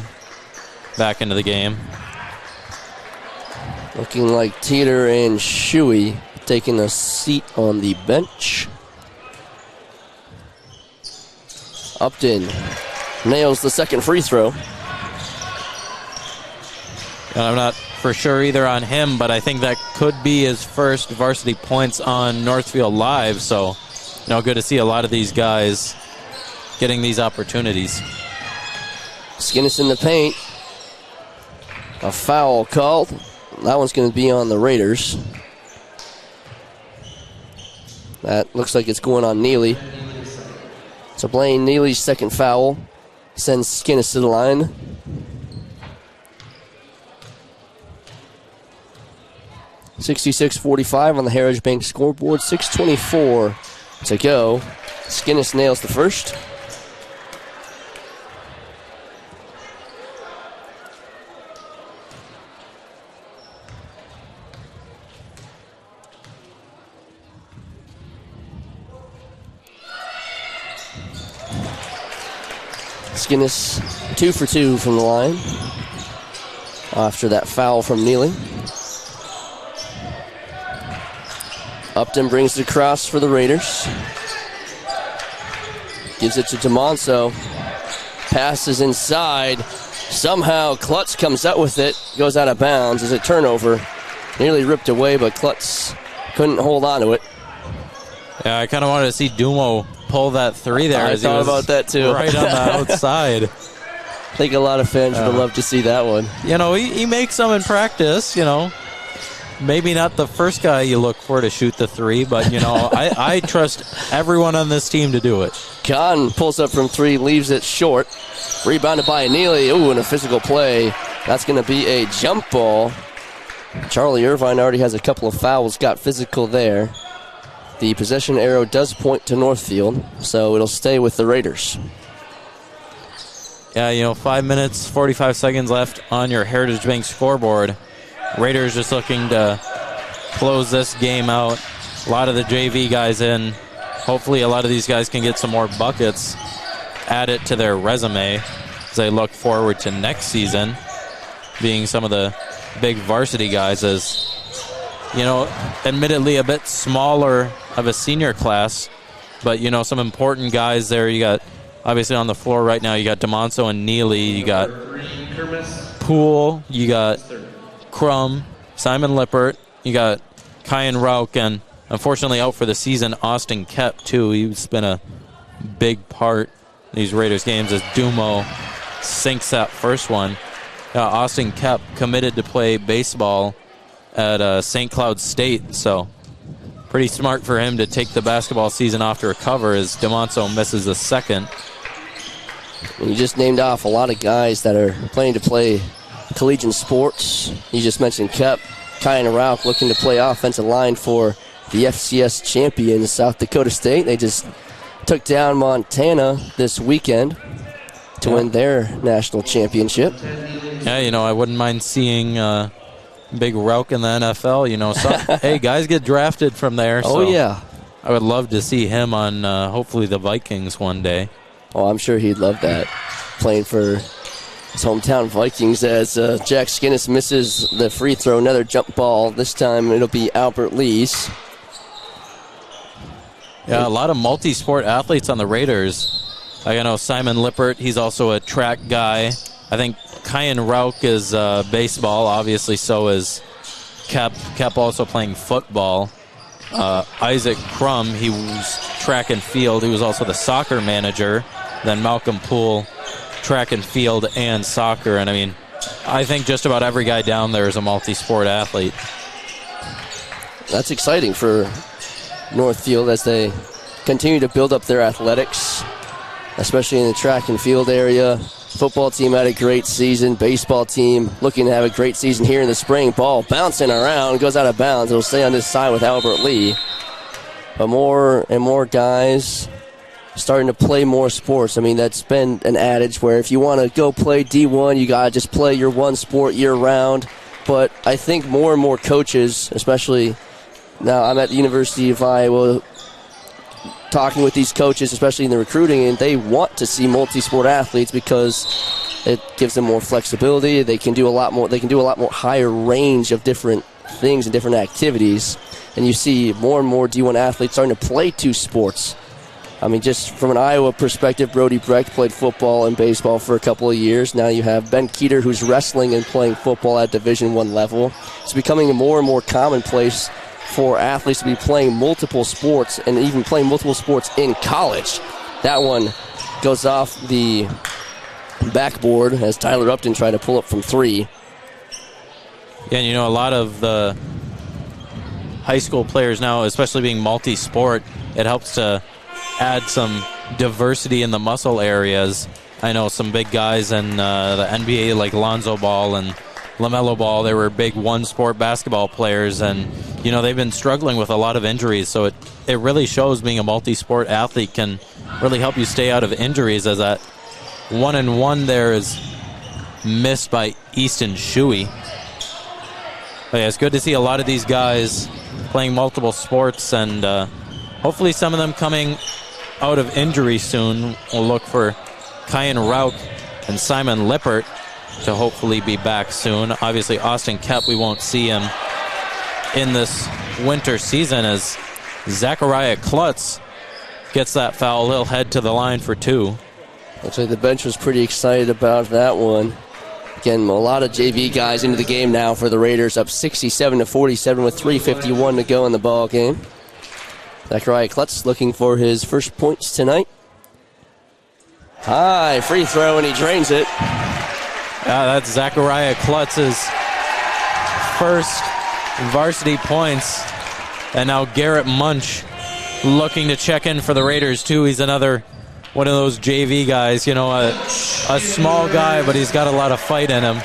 back into the game. Looking like Teeter and Shuey taking a seat on the bench. Upton nails the second free throw. And I'm not for sure either on him, but I think that could be his first varsity points on Northfield Live. So, good to see a lot of these guys getting these opportunities. Skinnis in the paint. A foul called. That one's going to be on the Raiders. That looks like it's going on Neely. So Blaine Neely's second foul sends Skinnis to the line. (66-45) on the Heritage Bank scoreboard. 6:24 to go. Skinnis nails the first. Skinnis 2 for 2 from the line after that foul from Neely. Upton brings it across for the Raiders. Gives it to DeMonso. Passes inside. Somehow Klutz comes out with it. Goes out of bounds as a turnover. Nearly ripped away, but Klutz couldn't hold on to it. Yeah, I kind of wanted to see Dumo pull that three there. I thought about that too. Right on the outside. I think a lot of fans would love to see that one. You know, he makes them in practice, you know. Maybe not the first guy you look for to shoot the three, but, you know, I trust everyone on this team to do it. Kahn pulls up from three, leaves it short. Rebounded by Neely. Ooh, and a physical play. That's going to be a jump ball. Charlie Irvine already has a couple of fouls, got physical there. The possession arrow does point to Northfield, so it'll stay with the Raiders. Yeah, you know, 5 minutes, 45 seconds left on your Heritage Bank scoreboard. Raiders just looking to close this game out. A lot of the JV guys in. Hopefully a lot of these guys can get some more buckets, add it to their resume as they look forward to next season, being some of the big varsity guys as, you know, admittedly a bit smaller of a senior class, but, you know, some important guys there. You got, obviously on the floor right now, you got DeMonso and Neely, you got Poole, you got Crum, Simon Lippert, you got Kyan Rauch, and unfortunately out for the season, Austin Kep, too. He's been a big part in these Raiders games as Dumo sinks that first one. Austin Kep committed to play baseball at St. Cloud State, so pretty smart for him to take the basketball season off to recover as DeMonso misses the second. You just named off a lot of guys that are planning to play collegiate sports. You just mentioned Kep. Kyan Rauch looking to play offensive line for the FCS champions, South Dakota State. They just took down Montana this weekend to win their national championship. Yeah, you know, I wouldn't mind seeing Big Rauch in the NFL, you know. Hey, guys get drafted from there. Oh, yeah. I would love to see him on hopefully the Vikings one day. Oh, I'm sure he'd love that, playing for his hometown Vikings as Jack Skinnis misses the free throw. Another jump ball. This time it'll be Albert Lee's. Yeah, a lot of multi-sport athletes on the Raiders. I know Simon Lippert, he's also a track guy. I think Kyan Rauch is baseball, obviously so is Kep. Kep also playing football. Isaac Crum, he was track and field. He was also the soccer manager. Then Malcolm Poole, track and field and soccer. And I mean, I think just about every guy down there is a multi-sport athlete. That's exciting for Northfield as they continue to build up their athletics, especially in the track and field area. Football team had a great season. Baseball team looking to have a great season here in the spring. Ball bouncing around, goes out of bounds. It'll stay on this side with Albert Lee. But more and more guys starting to play more sports. I mean, that's been an adage where if you want to go play D1, you got to just play your one sport year-round. But I think more and more coaches, especially now I'm at the University of Iowa, talking with these coaches, especially in the recruiting, and they want to see multi-sport athletes because it gives them more flexibility. They can do a lot more. They can do a lot more higher range of different things and different activities. And you see more and more D1 athletes starting to play two sports. I mean, just from an Iowa perspective, Brody Brecht played football and baseball for a couple of years. Now you have Ben Keeter, who's wrestling and playing football at Division I level. It's becoming more and more commonplace for athletes to be playing multiple sports and even playing multiple sports in college. That one goes off the backboard as Tyler Upton tried to pull up from 3. Yeah, and a lot of the high school players now, especially being multi-sport, it helps to add some diversity in the muscle areas. I know some big guys in the NBA like Lonzo Ball and LaMelo Ball, they were big one-sport basketball players, and they've been struggling with a lot of injuries, so it really shows being a multi-sport athlete can really help you stay out of injuries, as that 1-and-1 there is missed by Easton Shuey. But yeah, it's good to see a lot of these guys playing multiple sports, and hopefully some of them coming out of injury soon. We'll look for Kyan Rauk and Simon Lippert to hopefully be back soon. Obviously, Austin Kep, we won't see him in this winter season, as Zachariah Klutz gets that foul. He'll head to the line for 2. Looks like the bench was pretty excited about that one. Again, a lot of JV guys into the game now for the Raiders, up 67-47 with 3:51 to go in the ball game. Zachariah Klutz looking for his first points tonight. High free throw, and he drains it. That's Zachariah Klutz's first varsity points. And now Garrett Munch looking to check in for the Raiders, too. He's another one of those JV guys, a small guy, but he's got a lot of fight in him.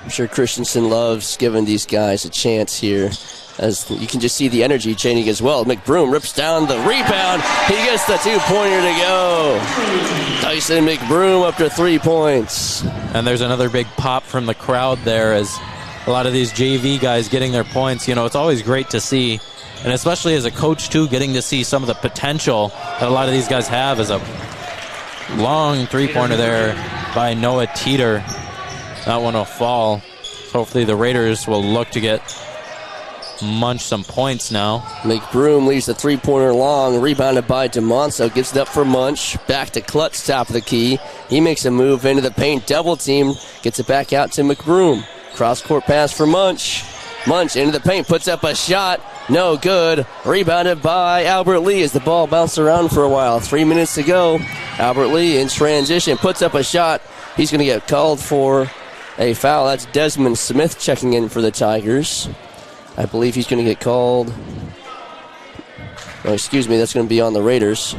I'm sure Christensen loves giving these guys a chance here, as you can just see the energy changing as well. McBroom rips down the rebound. He gets the 2-pointer to go. Dyson McBroom up to 3 points. And there's another big pop from the crowd there, as a lot of these JV guys getting their points. It's always great to see, and especially as a coach too, getting to see some of the potential that a lot of these guys have. As a long 3-pointer there by Noah Teeter. That one will fall. Hopefully the Raiders will look to get Munch some points now. McBroom leaves the 3-pointer long, rebounded by DeMonso, gives it up for Munch, back to Klutz, top of the key. He makes a move into the paint, double team, gets it back out to McBroom. Cross-court pass for Munch. Munch into the paint, puts up a shot, no good. Rebounded by Albert Lee as the ball bounced around for a while. 3 minutes to go. Albert Lee in transition, puts up a shot. He's going to get called for a foul. That's Desmond Smith checking in for the Tigers. I believe he's going to get called. Oh, excuse me, that's going to be on the Raiders.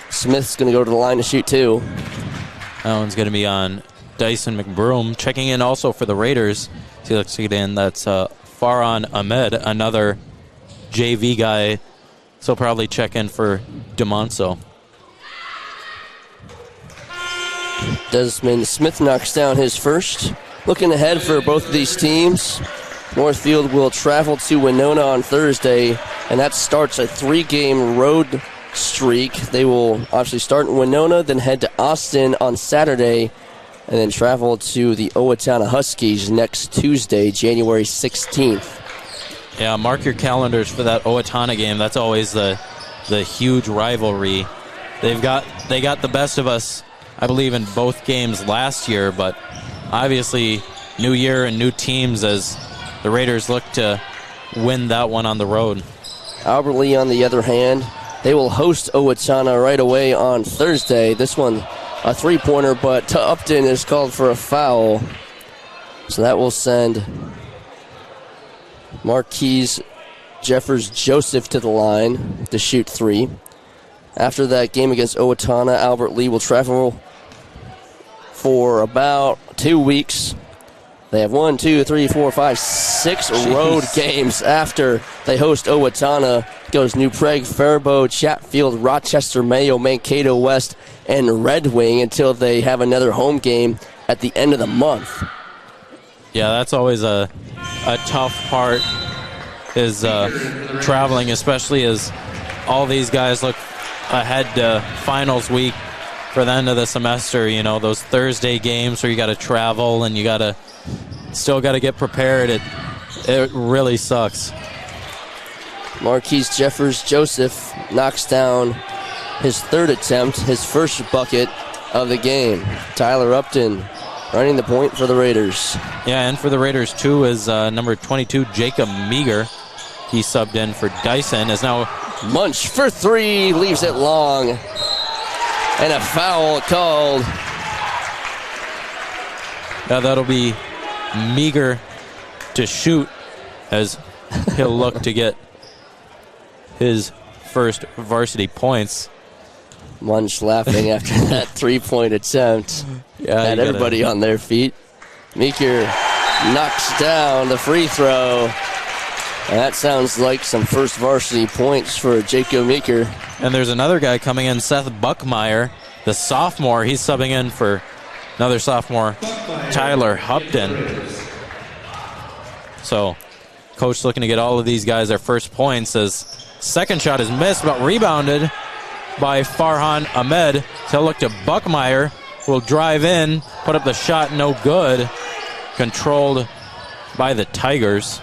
Smith's going to go to the line to shoot 2. That one's going to be on Dyson McBroom. Checking in also for the Raiders. See, let's get in. That's Farhan Ahmed, another JV guy. So probably check in for DeMonso. Desmond Smith knocks down his first. Looking ahead for both of these teams, Northfield will travel to Winona on Thursday, and that starts a 3-game road streak. They will obviously start in Winona, then head to Austin on Saturday, and then travel to the Owatonna Huskies next Tuesday, January 16th. Yeah, mark your calendars for that Owatonna game. That's always the huge rivalry. They got the best of us, I believe, in both games last year, but obviously new year and new teams as the Raiders look to win that one on the road. Albert Lee, on the other hand, they will host Owatonna right away on Thursday. This one, a 3-pointer, but Upton is called for a foul. So that will send Marquise Jeffers-Joseph to the line to shoot 3. After that game against Owatonna, Albert Lee will travel for about 2 weeks. They have 1, 2, 3, 4, 5, 6 road games after they host Owatonna. It goes New Prague, Faribault, Chatfield, Rochester, Mayo, Mankato West, and Red Wing until they have another home game at the end of the month. Yeah, that's always a tough part, is traveling, especially as all these guys look ahead to finals week for the end of the semester. Those Thursday games where you got to travel and you still got to get prepared. It really sucks. Marquise Jeffers-Joseph knocks down his 3rd attempt, his first bucket of the game. Tyler Upton running the point for the Raiders. Yeah, and for the Raiders too is number 22, Jacob Meager. He subbed in for Dyson, as now Munch for three, leaves it long. And a foul called. Now that'll be meager to shoot as he'll look to get his first varsity points. Munch laughing after that three-point attempt. Had everybody on their feet. Meeker knocks down the free throw. And that sounds like some first varsity points for Jacob Meeker. And there's another guy coming in, Seth Buckmeyer, the sophomore. He's subbing in for another sophomore, Tyler Hupton. So, coach looking to get all of these guys their first points as second shot is missed, but rebounded by Farhan Ahmed. He'll look to Buckmeyer, who will drive in, put up the shot, no good. Controlled by the Tigers.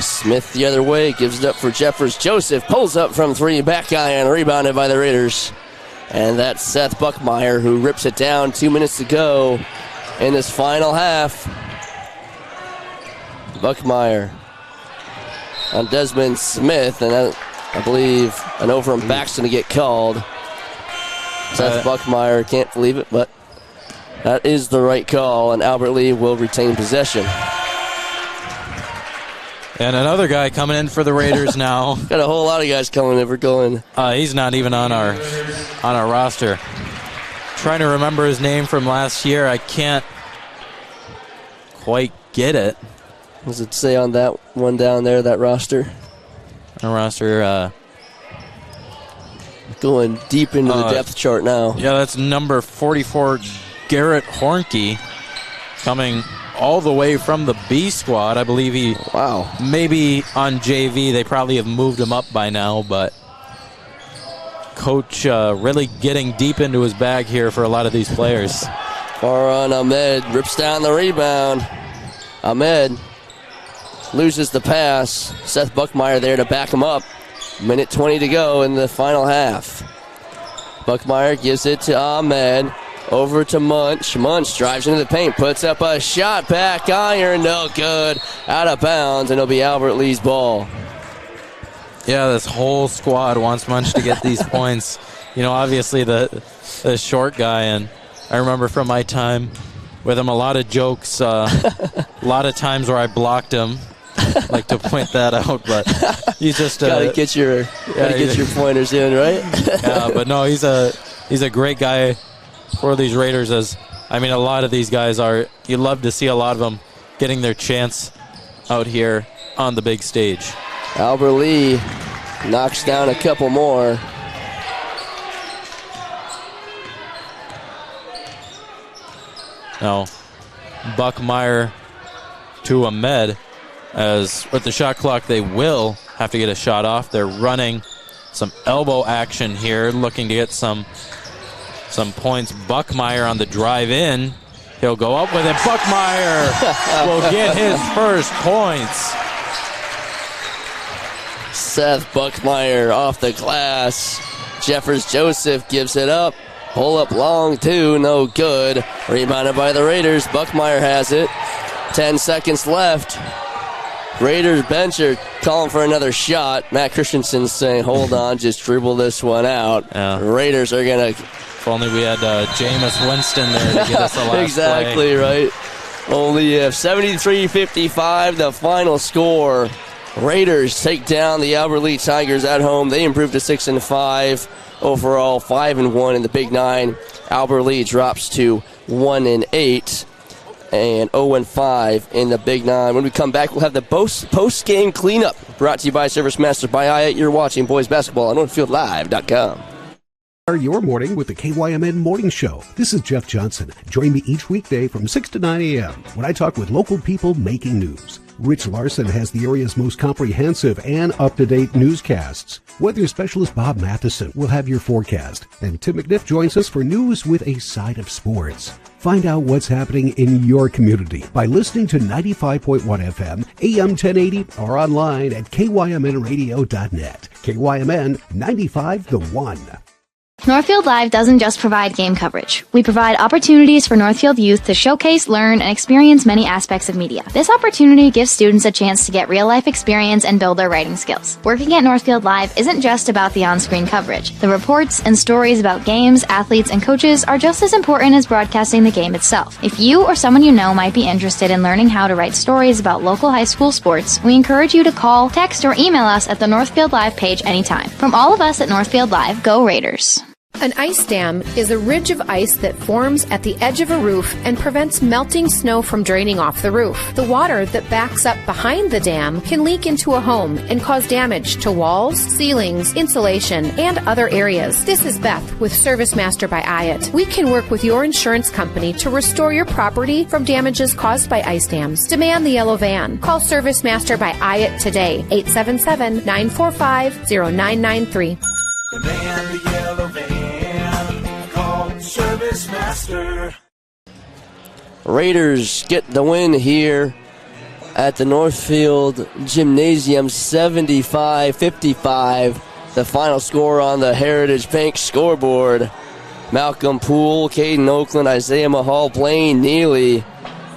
Smith the other way, gives it up for Jeffers. Joseph pulls up from three, back iron, rebounded by the Raiders. And that's Seth Buckmeyer who rips it down. 2 minutes to go in this final half. Buckmeyer on Desmond Smith, and I believe an over and back's going to get called. Seth Buckmeyer can't believe it, but that is the right call, and Albert Lee will retain possession. And another guy coming in for the Raiders now. Got a whole lot of guys coming in. We're going. He's not even on our roster. Trying to remember his name from last year. I can't quite get it. What does it say on that one down there, that roster? Our roster. Going deep into the depth chart now. Yeah, that's number 44, Garrett Hornke, coming all the way from the B squad. I believe he maybe on JV. They probably have moved him up by now, but coach really getting deep into his bag here for a lot of these players. Farhan Ahmed rips down the rebound. Ahmed loses the pass. Seth Buckmeyer there to back him up. Minute 20 to go in the final half. Buckmeyer gives it to Ahmed. Over to Munch. Munch drives into the paint, puts up a shot, back iron, no good. Out of bounds, and it'll be Albert Lee's ball. Yeah, this whole squad wants Munch to get these points. You know, obviously the short guy, and I remember from my time with him a lot of jokes, a lot of times where I blocked him. Like to point that out, but he's just gotta get your pointers in, right? Yeah, but no, he's a great guy for these Raiders. As I mean, a lot of these guys are. You love to see a lot of them getting their chance out here on the big stage. Albert Lee knocks down a couple more. Now, Buckmeyer to Ahmed. As with the shot clock, they will have to get a shot off. They're running some elbow action here, looking to get some points. Buckmeyer on the drive in. He'll go up with it. Buckmeyer will get his first points. Seth Buckmeyer off the glass. Jeffers Joseph gives it up. Pull up long, two, no good. Rebounded by the Raiders. Buckmeyer has it. 10 seconds left. Raiders bench are calling for another shot. Matt Christensen's saying, hold on, just dribble this one out. Yeah. Raiders are going to... If only we had Jameis Winston there to get us the last exactly play. Right. Only 73-55, the final score. Raiders take down the Albert Lee Tigers at home. They improved to 6-5. Overall, 5-1 in the Big Nine. Albert Lee drops to 1-8. And 0-5 in the Big Nine. When we come back, we'll have the post-game cleanup brought to you by Service Master by IAT. You're watching boys basketball on NorthfieldLive.com. Your morning with the KYMN Morning Show. This is Jeff Johnson. Join me each weekday from 6 to 9 a.m. when I talk with local people making news. Rich Larson has the area's most comprehensive and up-to-date newscasts. Weather specialist Bob Matheson will have your forecast. And Tim McNiff joins us for news with a side of sports. Find out what's happening in your community by listening to 95.1 FM, AM 1080, or online at kymnradio.net. KYMN 95 The One. Northfield Live doesn't just provide game coverage. We provide opportunities for Northfield youth to showcase, learn, and experience many aspects of media. This opportunity gives students a chance to get real-life experience and build their writing skills. Working at Northfield Live isn't just about the on-screen coverage. The reports and stories about games, athletes, and coaches are just as important as broadcasting the game itself. If you or someone you know might be interested in learning how to write stories about local high school sports, we encourage you to call, text, or email us at the Northfield Live page anytime. From all of us at Northfield Live, go Raiders! An ice dam is a ridge of ice that forms at the edge of a roof and prevents melting snow from draining off the roof. The water that backs up behind the dam can leak into a home and cause damage to walls, ceilings, insulation, and other areas. This is Beth with Service Master by IAT. We can work with your insurance company to restore your property from damages caused by ice dams. Demand the yellow van. Call Service Master by IAT today, 877-945-0993. Demand the yellow van. Call Service Master. Raiders get the win here at the Northfield Gymnasium, 75-55. The final score on the Heritage Bank scoreboard. Malcolm Poole, Caden Oakland, Isaiah Mahal, Blaine Neely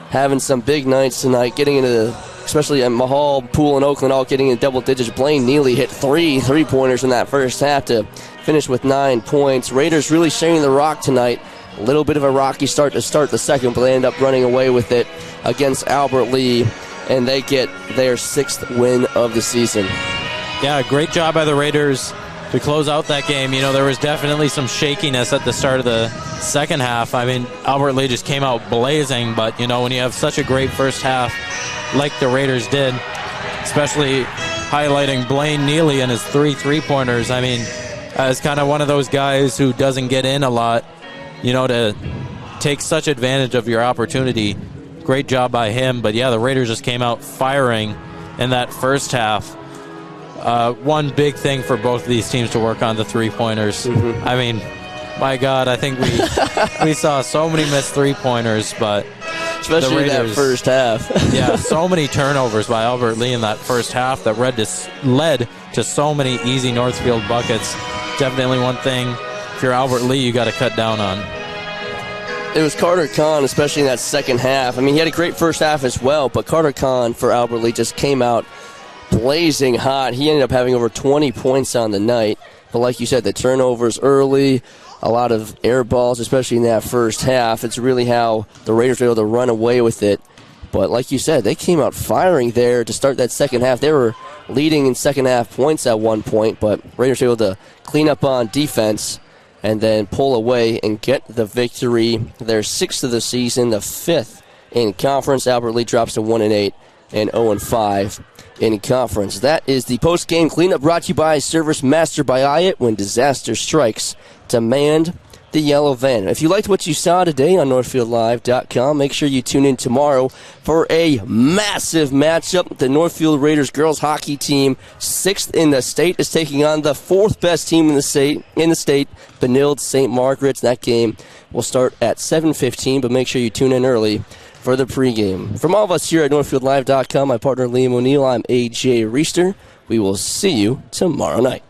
having some big nights tonight, getting into the, especially at Mahal, Poole, and Oakland all getting in double digits. Blaine Neely hit three three-pointers in that first half to finish with 9 points. Raiders really sharing the rock tonight. A little bit of a rocky start to start the second, but they end up running away with it against Albert Lee, and they get their 6th win of the season. Yeah, great job by the Raiders to close out that game. You know, there was definitely some shakiness at the start of the second half. I mean, Albert Lee just came out blazing, but, you know, when you have such a great first half like the Raiders did, especially highlighting Blaine Neely and his three-pointers, I mean, as kind of one of those guys who doesn't get in a lot, you know, to take such advantage of your opportunity. Great job by him. But, yeah, the Raiders just came out firing in that first half. One big thing for both of these teams to work on, the three-pointers. Mm-hmm. I mean, my God, I think we saw so many missed three-pointers, but especially the Raiders, in that first half. Yeah, so many turnovers by Albert Lee in that first half that led to so many easy Northfield buckets. Definitely one thing, if you're Albert Lee, you got to cut down on. It was Carter Kahn, especially in that second half. I mean, he had a great first half as well, but Carter Kahn for Albert Lee just came out blazing hot. He ended up having over 20 points on the night. But like you said, the turnovers early, a lot of air balls, especially in that first half. It's really how the Raiders were able to run away with it. But like you said, they came out firing there to start that second half. They were leading in second half points at one point, but Raiders were able to clean up on defense and then pull away and get the victory. Their 6th of the season, the 5th in conference. Albert Lee drops to 1-8 and 0-5 in conference. That is the post-game cleanup brought to you by Service Master by IAT. When disaster strikes, demand the yellow van. If you liked what you saw today on NorthfieldLive.com, make sure you tune in tomorrow for a massive matchup. The Northfield Raiders girls hockey team, 6th in the state, is taking on the 4th best team in the state, Benilde St. Margaret's. That game will start at 7:15, but make sure you tune in early for the pregame. From all of us here at NorthfieldLive.com, my partner Liam O'Neill, I'm AJ Reister. We will see you tomorrow night.